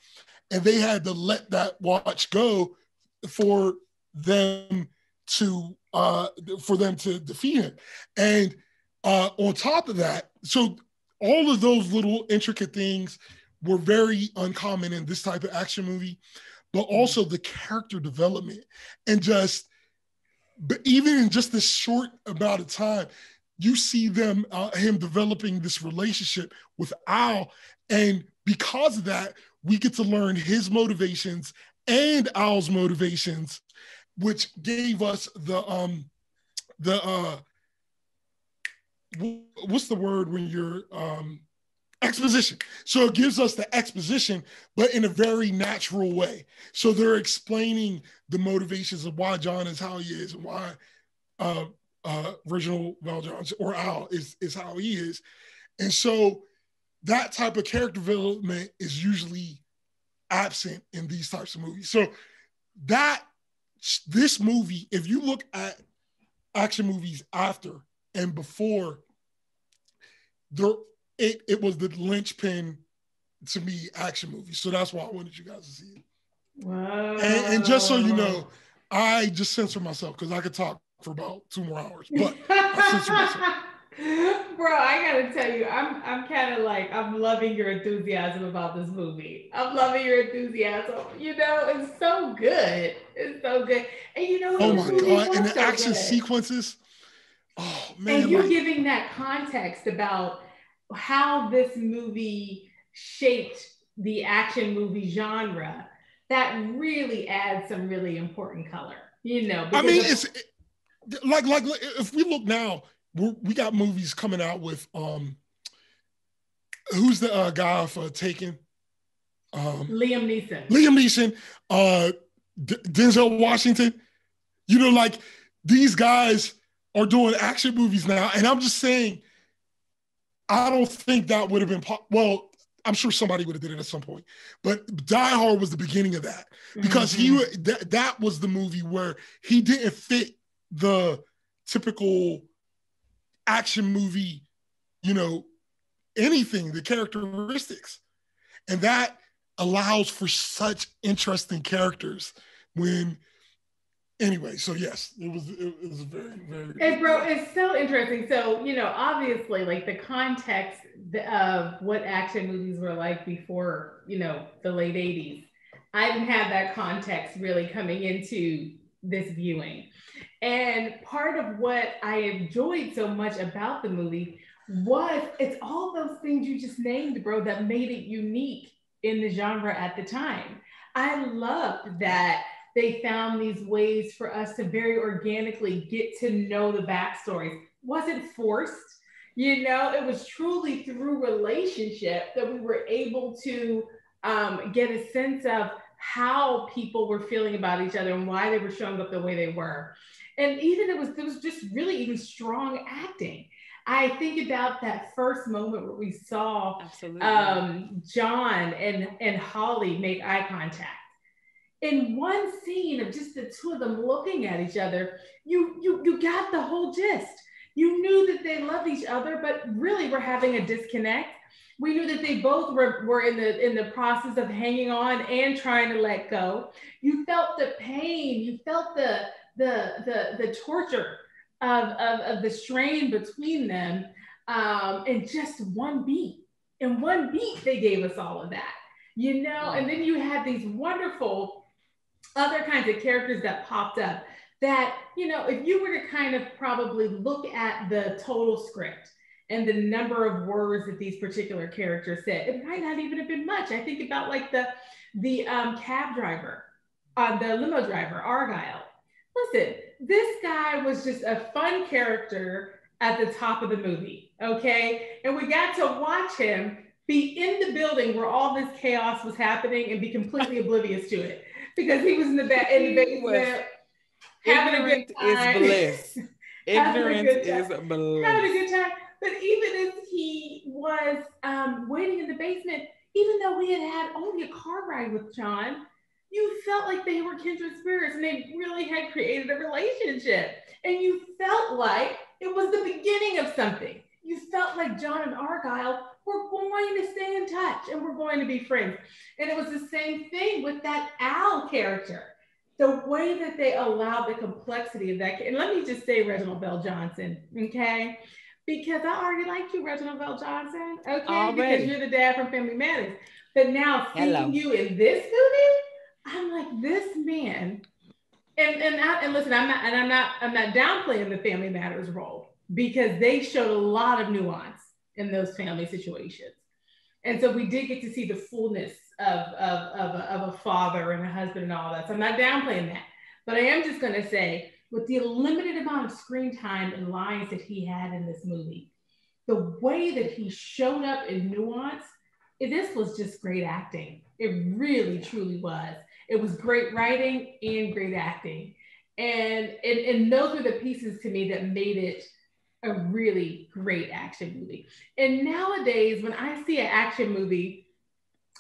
and they had to let that watch go for them to defeat him. And on top of that, so all of those little intricate things were very uncommon in this type of action movie, but also the character development and but even in just this short amount of time, you see him developing this relationship with Al. And because of that, we get to learn his motivations and Al's motivations, which gave us what's the word when you're exposition. So it gives us the exposition, but in a very natural way. So they're explaining the motivations of why John is how he is, and why Reginald VelJohnson or Al is how he is. And so that type of character development is usually absent in these types of movies. So this movie, if you look at action movies after and before, it was the linchpin to me action movie. So that's why I wanted you guys to see it. Wow. And just so you know, I just censor myself because I could talk for about 2 more hours, but I censor myself. Bro, I gotta tell you, I'm kind of like, I'm loving your enthusiasm about this movie. I'm loving your enthusiasm. You know, it's so good. It's so good. And you know, oh my God, and the action sequences. Oh man. And you're giving that context about how this movie shaped the action movie genre. That really adds some really important color, you know. I mean, it's like if we look now, we got movies coming out with who's the guy for Taken? Liam Neeson, Denzel Washington. You know, like these guys are doing action movies now, and I'm just saying, I don't think that would have been well. I'm sure somebody would have did it at some point, but Die Hard was the beginning of that because that was the movie where he didn't fit the typical action movie, you know, anything, the characteristics, and that allows for such interesting characters when. Anyway, so yes, it was very, very. And bro, it's so interesting. So, you know, obviously, like the context of what action movies were like before, you know, the late 80s. I didn't have that context really coming into this viewing. And part of what I enjoyed so much about the movie was it's all those things you just named, bro, that made it unique in the genre at the time. I loved that they found these ways for us to very organically get to know the backstories. Wasn't forced, you know, it was truly through relationship that we were able to get a sense of how people were feeling about each other and why they were showing up the way they were. And even there was just really even strong acting. I think about that first moment where we saw John and Holly make eye contact. In one scene of just the two of them looking at each other, you got the whole gist. You knew that they loved each other, but really were having a disconnect. We knew that they both were in the process of hanging on and trying to let go. You felt the pain. You felt the torture of the strain between them in just one beat. In one beat, they gave us all of that, you know. And then you had these wonderful other kinds of characters that popped up that, you know, if you were to kind of probably look at the total script and the number of words that these particular characters said, it might not even have been much. I think about like the cab driver, the limo driver, Argyle. Listen, this guy was just a fun character at the top of the movie, okay? And we got to watch him be in the building where all this chaos was happening and be completely oblivious to it because he was in the basement having a good time. Is bliss. Ignorance is bliss. Having a good time. But even as he was waiting in the basement, even though we had only a car ride with John, you felt like they were kindred spirits and they really had created a relationship. And you felt like it was the beginning of something. You felt like John and Argyle were going to stay in touch and we're going to be friends. And it was the same thing with that Al character. The way that they allowed the complexity of that. And let me just say Reginald VelJohnson, okay? Because I already like you, Reginald VelJohnson, okay? Already. Because you're the dad from Family Matters. But now seeing you in this movie, I'm like, this man, and listen, I'm not downplaying the Family Matters role because they showed a lot of nuance in those family situations. And so we did get to see the fullness of a father and a husband and all that. So I'm not downplaying that. But I am just gonna say, with the limited amount of screen time and lines that he had in this movie, the way that he showed up in nuance, this was just great acting. It really, truly was. It was great writing and great acting. And those were the pieces to me that made it a really great action movie. And nowadays, when I see an action movie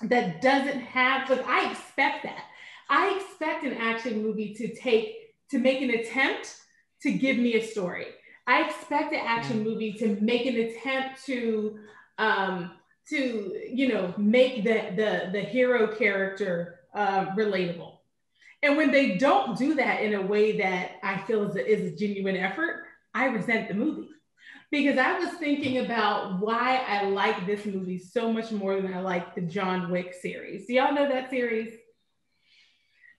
that doesn't have, but I expect that. I expect an action movie to make an attempt to give me a story. I expect an action movie to make an attempt to make the hero character relatable. And when they don't do that in a way that I feel is a genuine effort, I resent the movie. Because I was thinking about why I like this movie so much more than I like the John Wick series. Do y'all know that series?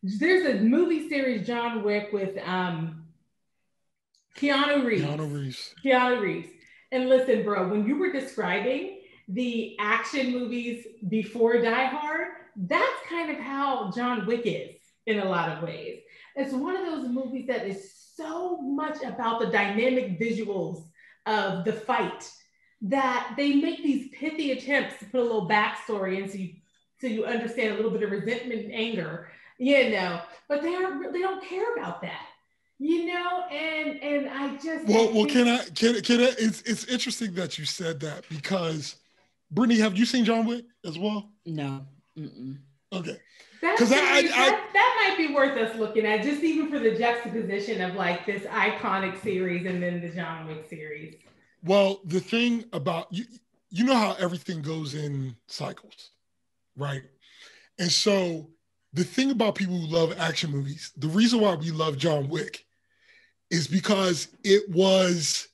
There's a movie series, John Wick, with Keanu Reeves. And listen, bro, when you were describing the action movies before Die Hard, that's kind of how John Wick is in a lot of ways. It's one of those movies that is so much about the dynamic visuals of the fight that they make these pithy attempts to put a little backstory in so you understand a little bit of resentment and anger, but they don't care about that, and I just it's interesting that you said that because Brittany, have you seen John Wick as well? No. Mm-mm. Okay. That might be worth us looking at, just even for the juxtaposition of like this iconic series and then the John Wick series. Well, the thing about you know how everything goes in cycles, right? And so the thing about people who love action movies, the reason why we love John Wick is because it was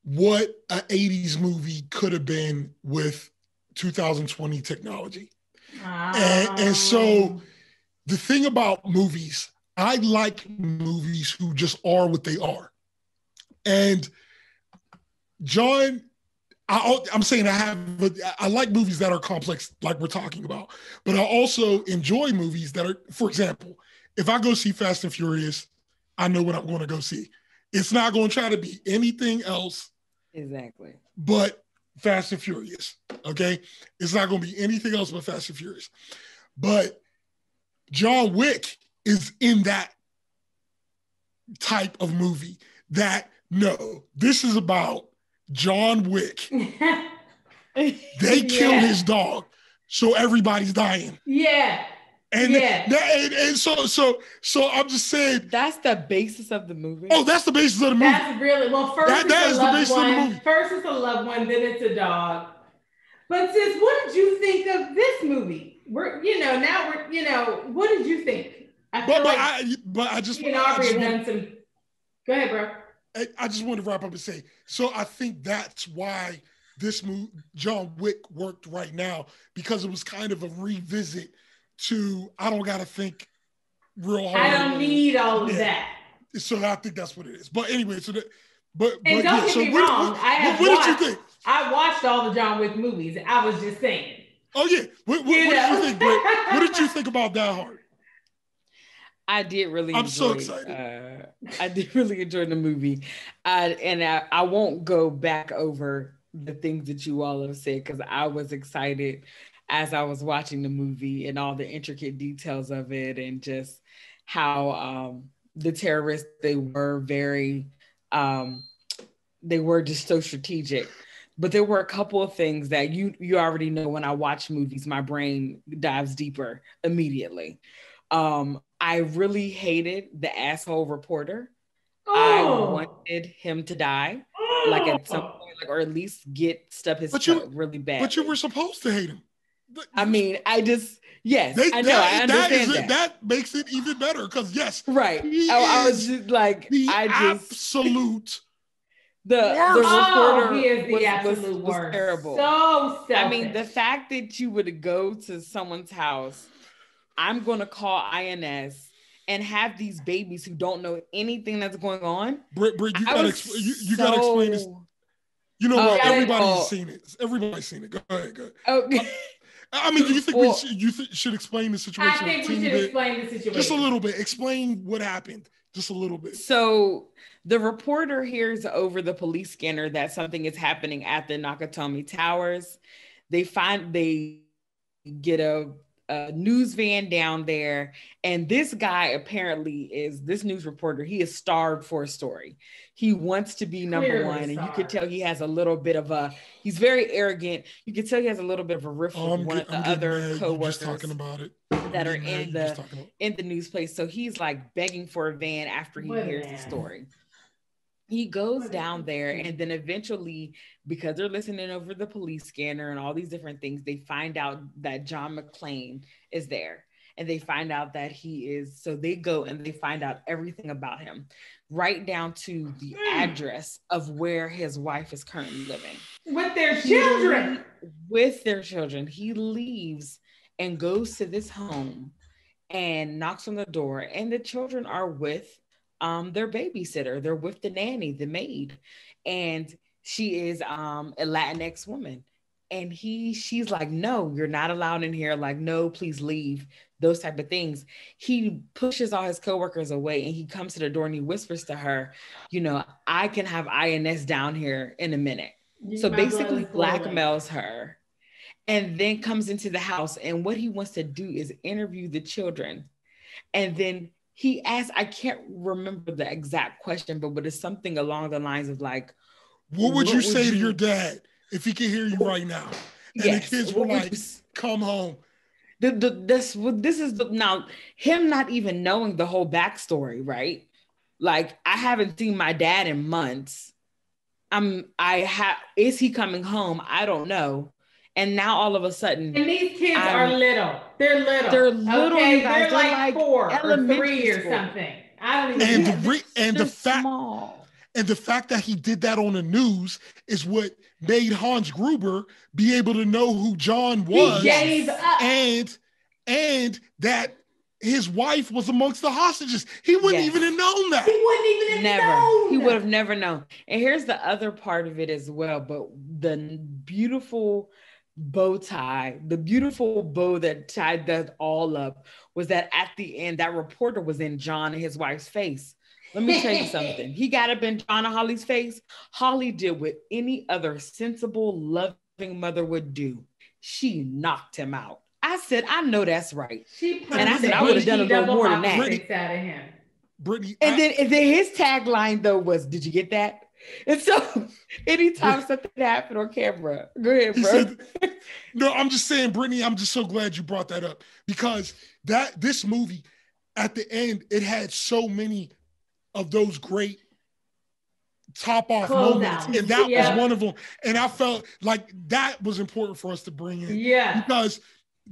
what an 80s movie could have been with 2020 technology. And so the thing about movies, I like movies who just are what they are. And John, I'm saying I like movies that are complex, like we're talking about, but I also enjoy movies that are, for example, if I go see Fast and Furious, I know what I'm going to go see. It's not going to try to be anything else. Exactly. But Fast and Furious, okay? It's not going to be anything else but Fast and Furious. But John Wick is in that type of movie that, no, this is about John Wick. They killed his dog, so everybody's dying. Yeah. And so I'm just saying. That's the basis of the movie. Oh, that's the basis of the movie. That's really, well, first that it's is a the basis loved one. Of the movie. First it's a loved one, then it's a dog. But sis, what did you think of this movie? What did you think? I just Aubrey have done some. Go ahead, bro. I just want to wrap up and say, so I think that's why this movie, John Wick, worked right now, because it was kind of a revisit to, I don't got to think real hard. I don't need all of that. So I think that's what it is. But anyway, don't get me wrong. What did you think? I watched all the John Wick movies. I was just saying. Oh yeah. What did you think, Britt? What did you think about Die Hard? I did really I'm so excited. I did really enjoy the movie. I won't go back over the things that you all have said, because I was excited as I was watching the movie and all the intricate details of it, and just how the terrorists, they were just so strategic. But there were a couple of things that you already know, when I watch movies, my brain dives deeper immediately. I really hated the asshole reporter. I wanted him to die, like at some point, like, or at least get stuff his really bad. But you were supposed to hate him. I mean, I understand that. That makes it even better, because yes, right. I was just like, absolute. The reporter he is the absolute worst. Was terrible. So selfish. I mean, the fact that you would go to someone's house, I'm going to call INS, and have these babies who don't know anything that's going on. Britt, you gotta explain this. You know, everybody's seen it. Everybody's seen it. Go ahead. Okay. I mean, do you think you should explain the situation? I think we should explain the situation. Just a little bit. Explain what happened. Just a little bit. So the reporter hears over the police scanner that something is happening at the Nakatomi Towers. They get a news van down there, and this guy apparently is this news reporter. He is starved for a story. He wants to be number one, and you could tell he has a little bit of he's very arrogant. You could tell he has a little bit of a rift with one of the other co-workers talking about it. that are in the news place. So he's like begging for a van after he hears the story. He goes down there, and then eventually, because they're listening over the police scanner and all these different things, they find out that John McClane is there, and they find out that he is. So they go and they find out everything about him, right down to the address of where his wife is currently living. With their children. He leaves and goes to this home and knocks on the door, and the children are with their babysitter. They're with the nanny, the maid, and she is a Latinx woman. And she's like, no, you're not allowed in here. Like, no, please leave. Those type of things. He pushes all his coworkers away, and he comes to the door and he whispers to her, I can have INS down here in a minute. So basically blackmails her, and then comes into the house. And what he wants to do is interview the children. And then he asked, I can't remember the exact question, but it's something along the lines of like, what would you say to your dad if he could hear you right now? And the kids were like, come home. This is now him not even knowing the whole backstory, right? Like, I haven't seen my dad in months. Is he coming home? I don't know. And now all of a sudden, and these kids are little. They're little. They're little. Okay, they're like 4 or 3 or something. I don't even. And the fact that he did that on the news is what made Hans Gruber be able to know who John was. He gave up. And that his wife was amongst the hostages. He wouldn't even have known that. He wouldn't even have known. He would have never known. And here's the other part of it as well. But the beautiful bow tie, the beautiful bow that tied that all up, was that at the end, that reporter was in John and his wife's face. Let me tell you something. He got up in John and Holly's face. Holly did what any other sensible, loving mother would do. She knocked him out. I said, I know that's right. I would have done a little more than that. Brittany, and then his tagline though was, "Did you get that?" And so anytime something happened on camera, go ahead, bro. No, I'm just saying, Brittany, I'm just so glad you brought that up, because this movie at the end, it had so many of those great top off moments, and that was one of them. And I felt like that was important for us to bring in, because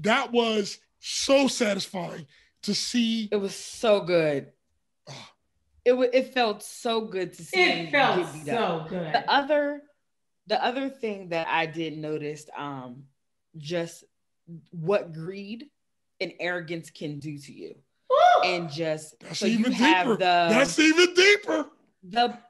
that was so satisfying to see. It was so good. It felt so good to see. It felt so good. The other thing that I did notice, just what greed and arrogance can do to you. Ooh. And just that's so even you have deeper. That's even deeper. Not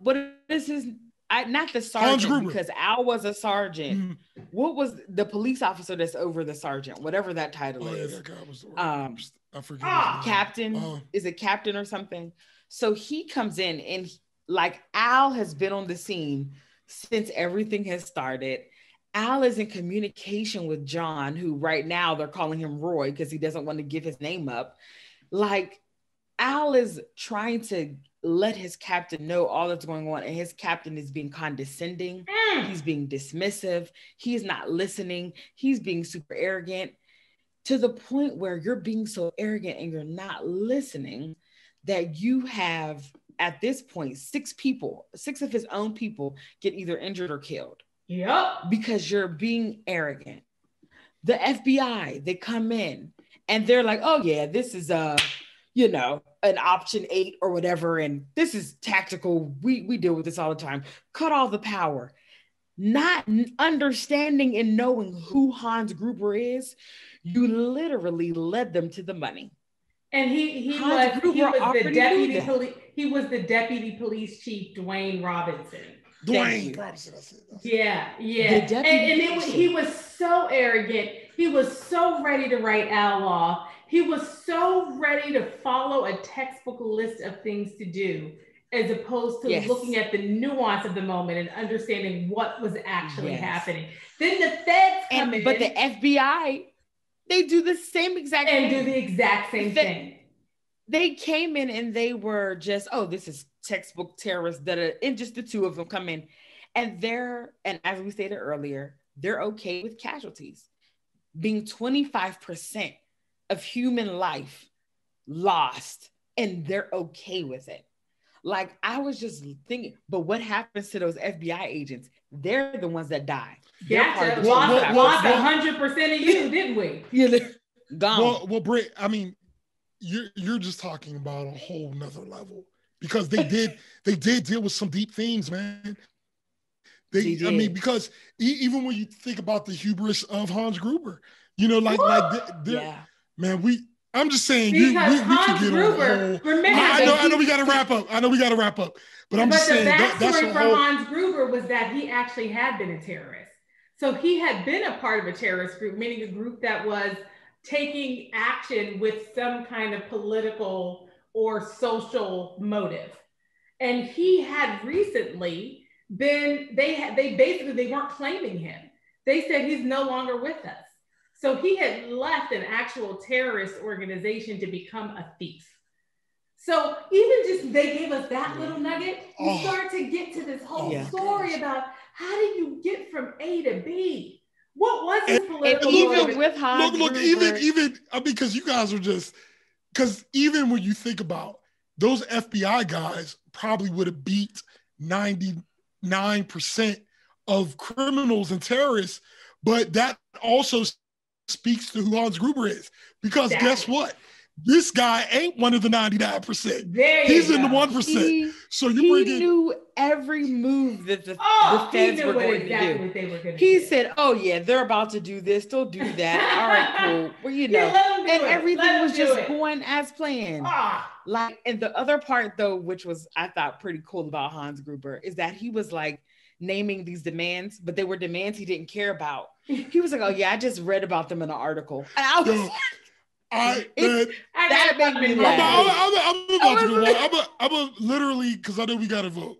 the sergeant, because Al was a sergeant. Mm-hmm. What was the police officer that's over the sergeant? Whatever that title is. Yeah, that guy was. I forget. Captain. Is it captain or something? So he comes in, and like Al has been on the scene since everything has started. Al is in communication with John, who right now they're calling him Roy because he doesn't want to give his name up. Like, Al is trying to let his captain know all that's going on, and his captain is being condescending. He's being dismissive. He's not listening. He's being super arrogant, to the point where you're being so arrogant and you're not listening that you have, at this point, 6 of his own people get either injured or killed. Yep. Because you're being arrogant. The FBI, they come in and they're like, oh yeah, this is an option 8 or whatever. And this is tactical. We deal with this all the time. Cut all the power. Not understanding and knowing who Hans Gruber is, you literally led them to the money. And he was the deputy police chief, Dwayne Robinson. Dwayne Robinson. Yeah. And he was so arrogant. He was so ready to write Al off. He was so ready to follow a textbook list of things to do, as opposed to looking at the nuance of the moment and understanding what was actually happening. Then the feds come in. But the FBI, they do the same exact thing. And do the exact same thing. They came in and they were just, oh, this is textbook terrorists, and just the 2 of them come in. And as we stated earlier, they're okay with casualties. Being 25% of human life lost, and they're okay with it. Like, I was just thinking, but what happens to those FBI agents? They're the ones that die. Yeah, lost 100% of you, didn't we? Gone. Well, Britt, I mean, you're just talking about a whole nother level, because they did deal with some deep themes, man. I mean, because even when you think about the hubris of Hans Gruber, man, I'm just saying, we can get on. I know we got to wrap up. But I'm just saying, that's the backstory for Hans Gruber was that he actually had been a terrorist. So he had been a part of a terrorist group, meaning a group that was taking action with some kind of political or social motive. And he had recently they weren't claiming him. They said he's no longer with us. So he had left an actual terrorist organization to become a thief. So even just they gave us that little nugget, you start to get to this whole story about how do you get from A to B? What was his political even with Hans Gruber? Even because you guys are because even when you think about those FBI guys probably would have beat 99% of criminals and terrorists, but that also speaks to who Hans Gruber is, because guess what? This guy ain't one of the 99%. He's in the 1%. So he knew every move that the feds were going to do. What they were going to he do. said, "Oh yeah, they're about to do this. They'll do that. All right, cool. Well, and everything was just going as planned." Like, and the other part though, which was I thought pretty cool about Hans Gruber, is that he was like naming these demands, but they were demands he didn't care about. He was like, "Oh yeah, I just read about them in an article." And I was that made me laugh. I'm literally, because I know we got to vote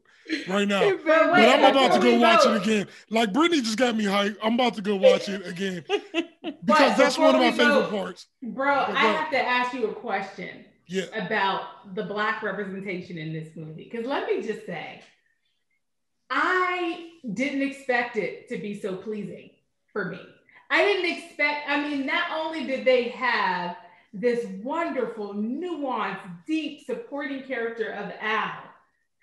right now, but I'm about to go watch it again. Like, Brittany just got me hyped. I'm about to go watch it again because that's one of my favorite parts. Bro, I have to ask you a question about the Black representation in this movie. Because let me just say, I didn't expect it to be so pleasing for me. Not only did they have this wonderful, nuanced, deep supporting character of Al,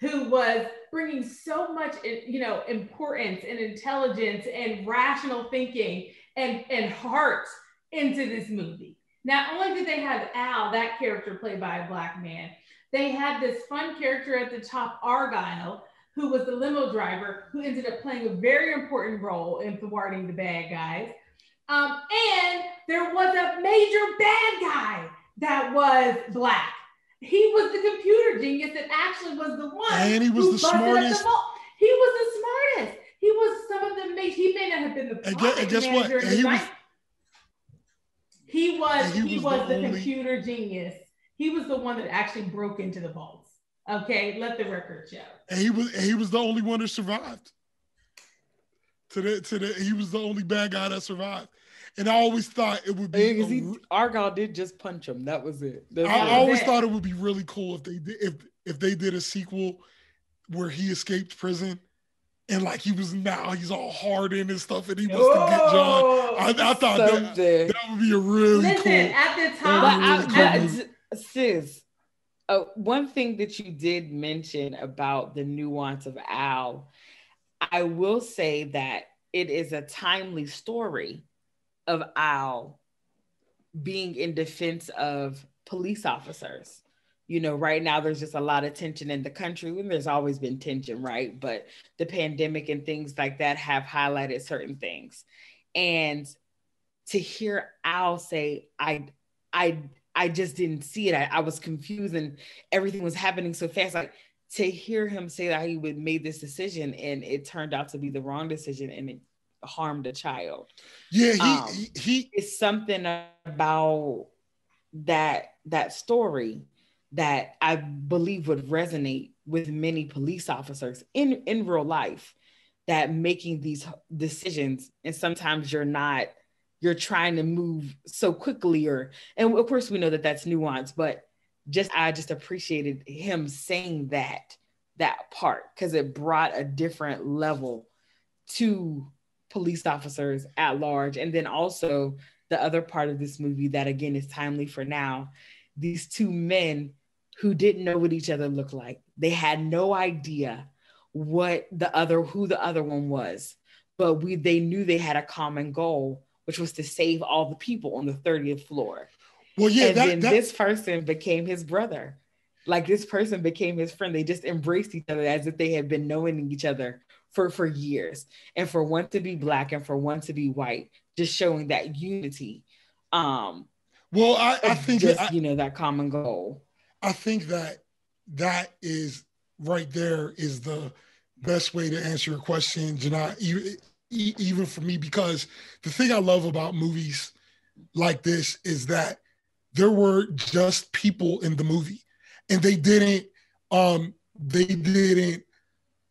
who was bringing so much, importance and intelligence and rational thinking and heart into this movie. Not only did they have Al, that character played by a Black man, they had this fun character at the top, Argyle, who was the limo driver, who ended up playing a very important role in thwarting the bad guys. And there was a major bad guy that was Black. He was the computer genius that actually was the one. And he was the smartest. He was the smartest. He was some of the he may not have been the and guess what? He was the computer genius. He was the one that actually broke into the vaults. Okay, let the record show. And he was the only one who survived. He was the only bad guy that survived. And I always thought it would be Argyle did just punch him. That was it. I always thought it would be really cool if they did a sequel where he escaped prison and like he's all hardened and stuff and he wants to get John. I thought that would be a really cool. At the time, sis, one thing that you did mention about the nuance of Al, I will say that it is a timely story of Al being in defense of police officers. You know, right now there's just a lot of tension in the country, and there's always been tension, right? But the pandemic and things like that have highlighted certain things. And to hear Al say, I just didn't see it. I was confused and everything was happening so fast. Like, to hear him say that he would make this decision and it turned out to be the wrong decision and it harmed a child. Yeah, he it's something about that story that I believe would resonate with many police officers in real life, that making these decisions, and sometimes you're trying to move so quickly, and of course we know that that's nuanced, but I just appreciated him saying that part, because it brought a different level to police officers at large. And then also the other part of this movie that again is timely for now, these two men who didn't know what each other looked like. They had no idea who the other one was, but they knew they had a common goal, which was to save all the people on the 30th floor. Well, yeah, and this person became his brother. Like, this person became his friend. They just embraced each other as if they had been knowing each other for years. And for one to be Black and for one to be white, just showing that unity. Well, I think that common goal. I think that is right there is the best way to answer your question, Janai, even for me, because the thing I love about movies like this is that there were just people in the movie, and they didn't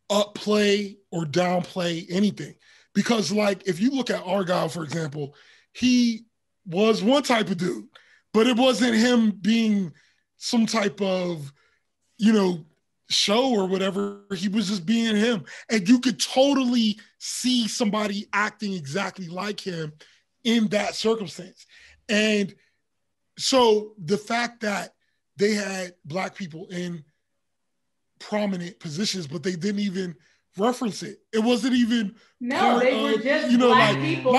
upplay or downplay anything. Because, like, if you look at Argyle, for example, he was one type of dude, but it wasn't him being some type of, show or whatever. He was just being him. And you could totally see somebody acting exactly like him in that circumstance. And so the fact that they had Black people in prominent positions, but they didn't even reference it. It wasn't even they were just Black people.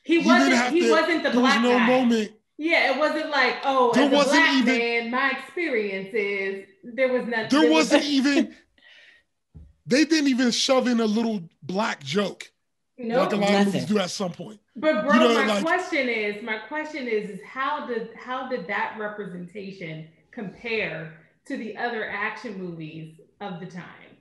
He wasn't the Black guy. No moment. Yeah, it wasn't like, as a Black man, my experience is there was nothing. There wasn't even. They didn't even shove in a little Black joke. No, like a lot of movies do at some point. But bro, my question is how did that representation compare to the other action movies of the time?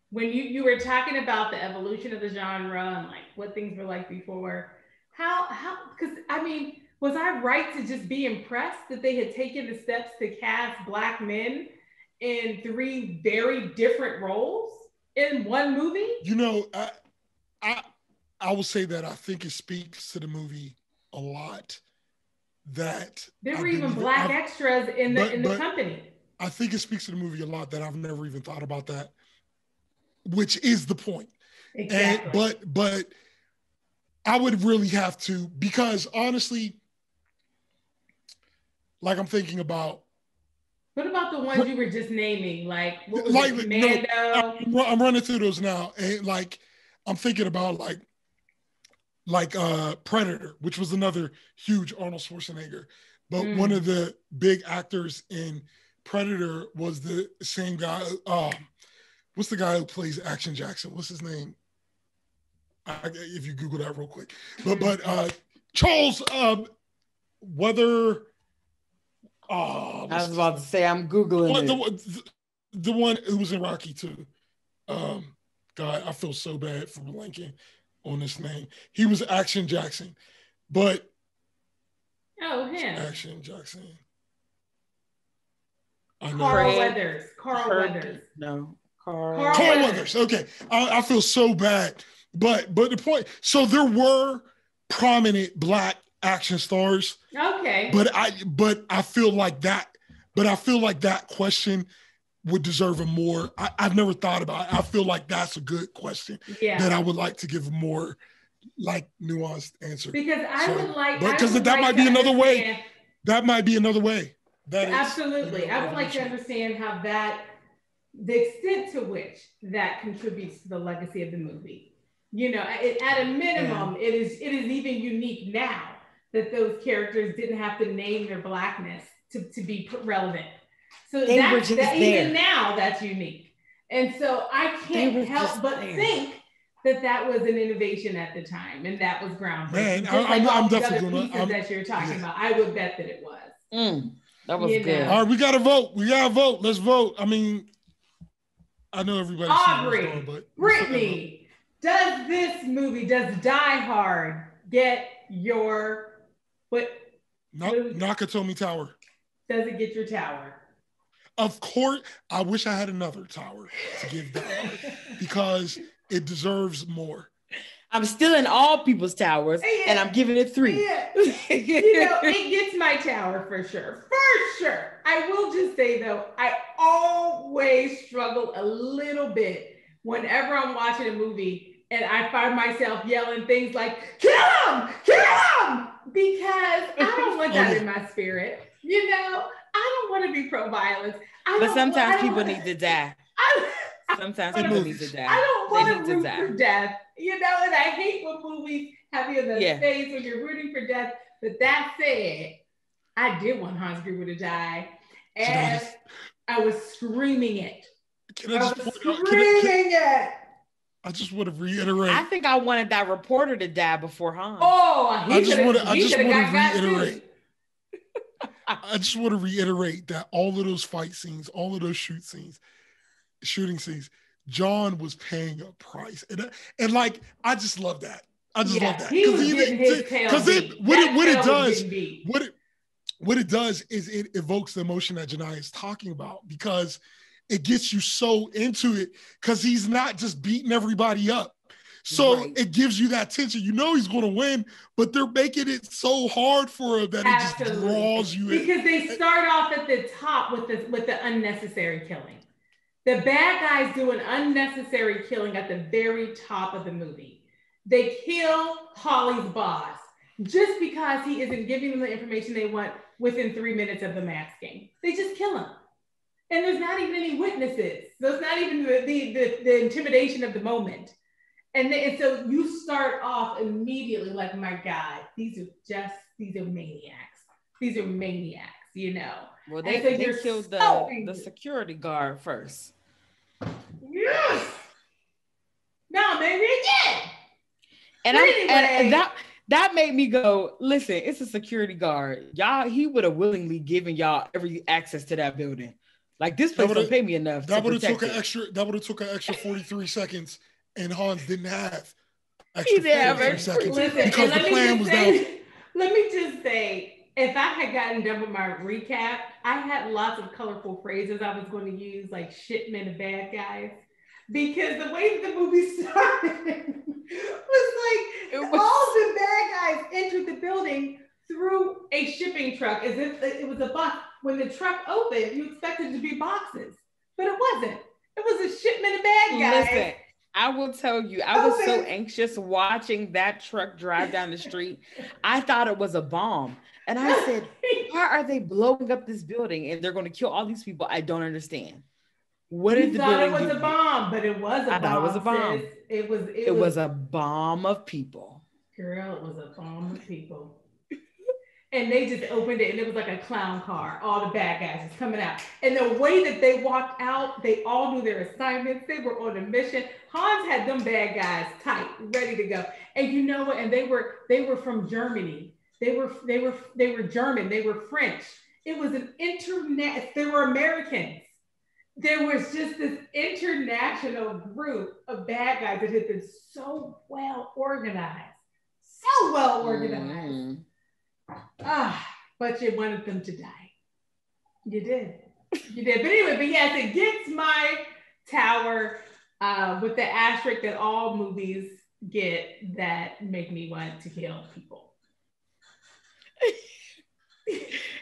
When you were talking about the evolution of the genre and like what things were like before, how because I mean, was I right to just be impressed that they had taken the steps to cast Black men in 3 very different roles in one movie? I will say that I think it speaks to the movie a lot that there were even Black extras in the company. I think it speaks to the movie a lot that I've never even thought about that, which is the point. Exactly. But I would really have to, because honestly, like I'm thinking about. What about the ones you were just naming? Like, what was it, Commando? I'm running through those now, and like I'm thinking about like Predator, which was another huge Arnold Schwarzenegger. But one of the big actors in Predator was the same guy. What's the guy who plays Action Jackson? What's his name? If you Google that real quick. But Charles Weather. I was about to say, I'm Googling it. The one who was in Rocky too. God, I feel so bad for blanking on this name. He was Action Jackson, but him. Action Jackson. Carl Weathers. No. Carl Weathers. Okay, I feel so bad, but the point. So there were prominent Black action stars. Okay, but I feel like that. But I feel like that question would deserve a more. I've never thought about it. I feel like that's a good question that I would like to give a more like nuanced answer. Because I would like, because that might be another way. That might be another way. Absolutely, I would like to understand how that, the extent to which that contributes to the legacy of the movie. You know, at a minimum, it is even unique now that those characters didn't have to name their Blackness to be relevant. So that even now, that's unique. And so I can't help but think that was an innovation at the time, and that was groundbreaking. Man, I'm definitely going to. That you're talking about, I would bet that it was. That was good. All right, we got to vote. Let's vote. I mean, I know everybody. Aubrey, Brittany, does Die Hard get your what? Nakatomi Tower. Does it get your tower? Of course, I wish I had another tower to give that because it deserves more. I'm still in all people's towers, and I'm giving it 3. Yeah. It gets my tower for sure. For sure. I will just say, though, I always struggle a little bit whenever I'm watching a movie and I find myself yelling things like, kill him! Kill him! Because I don't want that in my spirit. I don't want to be pro-violence. But sometimes people need to die. Sometimes people need to die. I don't want to root for death. And I hate when movies have you in the face when you're rooting for death. But that said, I did want Hans Gruber to die. And I was screaming it. I just want to reiterate. I think I wanted that reporter to die before Hans. I just want to reiterate. I just want to reiterate that all of those fight scenes, all of those shooting scenes, John was paying a price. And like, I just love that. I just love that. Because what it does is it evokes the emotion that Janai is talking about, because it gets you so into it because he's not just beating everybody up. So it gives you that tension. He's going to win, but they're making it so hard for him that it just draws you in. Because they start off at the top with the unnecessary killing. The bad guys do an unnecessary killing at the very top of the movie. They kill Holly's boss just because he isn't giving them the information they want within 3 minutes of the masking. They just kill him. And there's not even any witnesses. There's not even the intimidation of the moment. And so you start off immediately like, my God, these are maniacs. These are maniacs, Well, they killed the security guard first. Yes. No, maybe again. And that made me go, listen, it's a security guard. Y'all, he would have willingly given y'all every access to that building. Like, this place don't pay me enough. That would have took an extra 43 seconds. And Hans didn't have extra 43 seconds because the plan was down. Let me just say, if I had gotten done with my recap, I had lots of colorful phrases I was going to use, like shipment of bad guys, because the way that the movie started was all the bad guys entered the building through a shipping truck as if it was a box. When the truck opened, you expected it to be boxes, but it wasn't. It was a shipment of bad guys. Listen. I will tell you, I was so anxious watching that truck drive down the street. I thought it was a bomb. And I said, why are they blowing up this building and they're going to kill all these people? I don't understand. What did the building do? It was a bomb, but it was a bomb. I thought it was a bomb. It was a bomb of people. Girl, it was a bomb of people. And they just opened it and it was like a clown car. All the bad guys just coming out. And the way that they walked out, they all knew their assignments. They were on a mission. Hans had them bad guys tight, ready to go. And you know what? And they were from Germany. They were German. They were French. It was an they were Americans. There was just this international group of bad guys that had been so well organized. So well organized. But you wanted them to die. You did. But anyway, yes, it gets my Tower, with the asterisk that all movies get that make me want to kill people.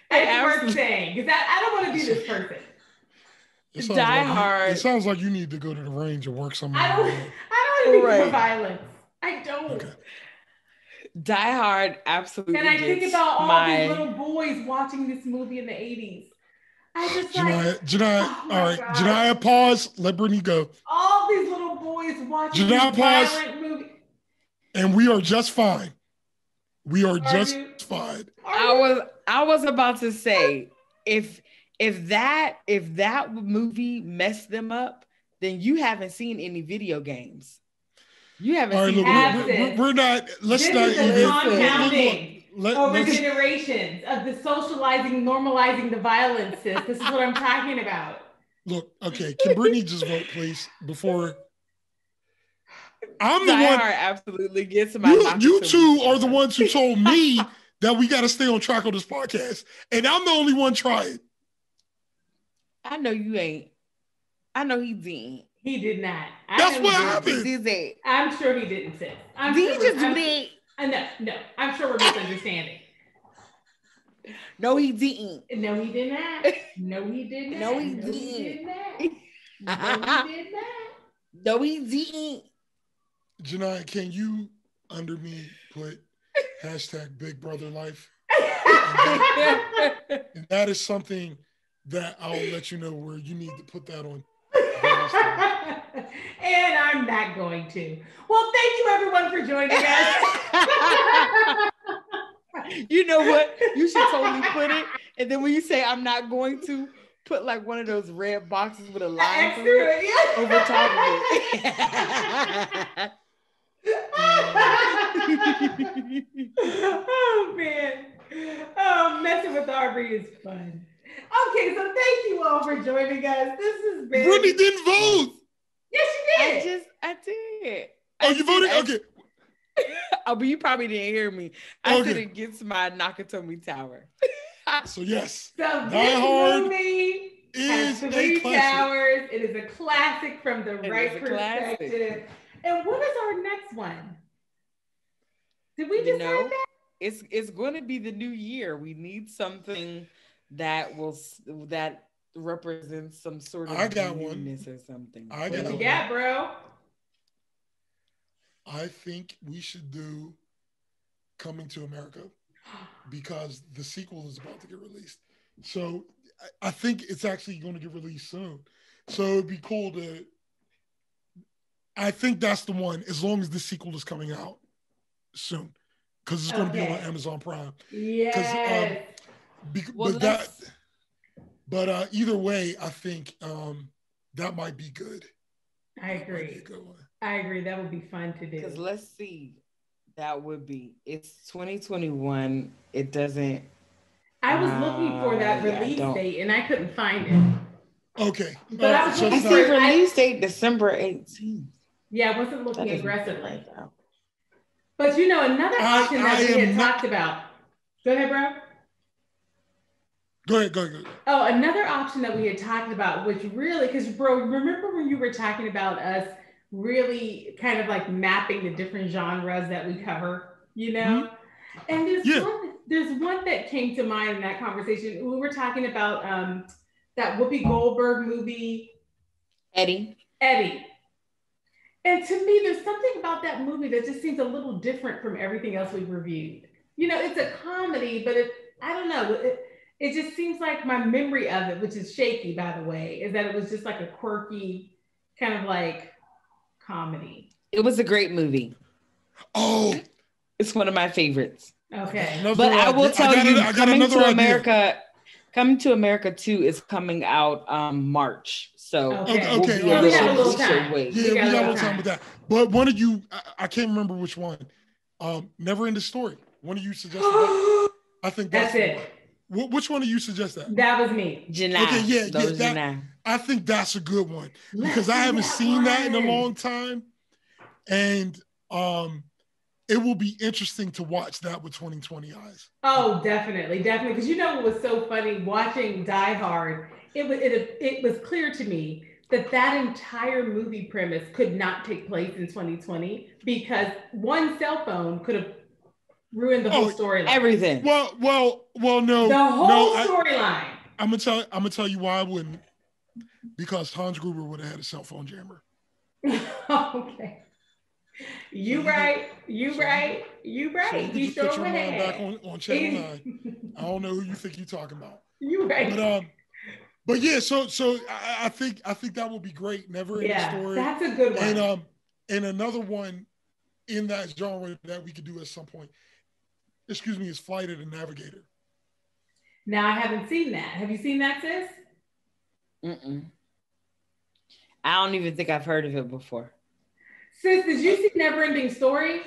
That's worth saying, because I don't want to be this person. Die Hard. It sounds like you need to go to the range and work somewhere. I don't want to be for violence. I don't. Okay. Die Hard absolutely. And I think about all these little boys watching this movie in the 80s. I just Janiyah, pause. Let Brittany go. All these little boys watching this violent movie. And we are just fine. We are just fine. I was about to say, if that movie messed them up, then you haven't seen any video games. You haven't seen. We're not. Let's not even compounding over generations of the socializing, normalizing the violence. This is what I'm talking about. Look, okay. Can Brittany just vote, please, before? I'm the one. Absolutely gets my. You two are the ones who told me that we got to stay on track on this podcast, and I'm the only one trying. I know you ain't. I know he didn't. He did not. That's what happened. I'm sure he didn't, sis. No. I'm sure we're misunderstanding. No, he didn't. No, he did not. No, he did not. No, he didn't. No, he did not. No, he didn't. Janiyah, can you under me put #Big Brother Life? And that is something that I'll let you know where you need to put that on. And I'm not going to. Well, thank you everyone for joining us. You know what? You should totally put it. And then when you say I'm not going to, put like one of those red boxes with a line through it over top of it. Oh man. Oh, messing with Aubrey is fun. Okay, so thank you all for joining us. This has been. Brittany didn't vote. Yes, you did. I did. Oh, you voted? Okay. Oh, but you probably didn't hear me. I said against my Nakatomi Tower. So yes, so this movie has 3 towers. It is a classic from the Wright Perspective. And what is our next one? Did we just say that? It's going to be the new year. We need something that represents some sort of newness or something. What you got, bro? I think we should do Coming to America because the sequel is about to get released. So I think it's actually going to get released soon. So it'd be cool to. I think that's the one. As long as the sequel is coming out soon, because it's going to be on Amazon Prime. Yes. But either way, I think that might be good. I agree. I agree. That would be fun to do. Because let's see, that would be. It's 2021. It doesn't. I was looking for that release date and I couldn't find it. Okay. But I was looking for release date December 18th. Yeah, I wasn't looking aggressively. But you know, another option that we had talked about. Go ahead, bro. Go ahead. Oh, another option that we had talked about, which really, because bro, remember when you were talking about us really kind of like mapping the different genres that we cover, you know? Mm-hmm. And there's one that came to mind in that conversation. We were talking about that Whoopi Goldberg movie, Eddie. And to me, there's something about that movie that just seems a little different from everything else we've reviewed. You know, it's a comedy, but I don't know. It just seems like my memory of it, which is shaky, by the way, is that it was just like a quirky kind of like comedy. It was a great movie. Oh, it's one of my favorites. Okay. But I will tell you, Coming to America 2 is coming out March. So okay. We got a little time. We got a little time with that. But one of you, I can't remember which one. Never Ending Story. One of you suggested that. I think that's it. Which one of you suggest that? That was me. Janiyah. Okay, I think that's a good one because I haven't seen that in a long time, and it will be interesting to watch that with 2020 eyes. Oh, definitely, because you know what was so funny watching Die Hard. It was clear to me that entire movie premise could not take place in 2020 because one cell phone could have ruined the whole storyline. Everything. Well, no. The whole storyline. I'm gonna tell you why I wouldn't. Because Hans Gruber would have had a cell phone jammer. Okay. You right. So you sure put your mind back on Channel 9. I don't know who you think you're talking about. You right. But yeah, so I think that would be great. Never Ending Story. That's a good one. And another one in that genre that we could do at some point, is Flight of the Navigator. Now I haven't seen that. Have you seen that, sis? Mm-mm. I don't even think I've heard of it before. Sis, did you see Never Ending Story?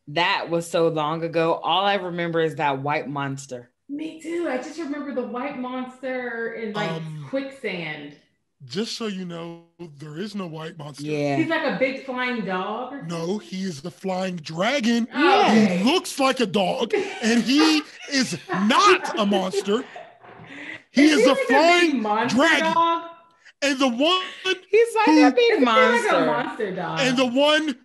That was so long ago. All I remember is that white monster. Me too. I just remember the white monster in quicksand. Just so you know, there is no white monster. Yeah. He's like a big flying dog. No, he is the flying dragon. Okay. He looks like a dog, and he is not a monster. He is a flying dragon. Dog? And the one he's like a big monster. Like a monster dog. And the one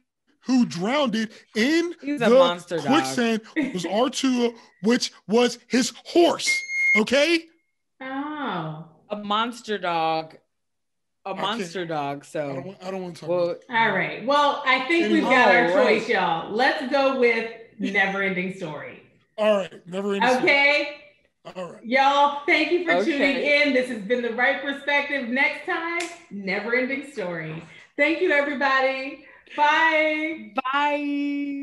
who drowned it in the quicksand was R2, which was his horse. Okay? Oh. A monster dog. A monster dog. So I don't want to talk about it. All right. Well, I think we've got our choice, y'all. Let's go with Never Ending Story. All right. Never Ending Story. Okay. All right. Y'all, thank you for tuning in. This has been The Wright Perspective. Next time, Never Ending Story. Thank you, everybody. Bye. Bye.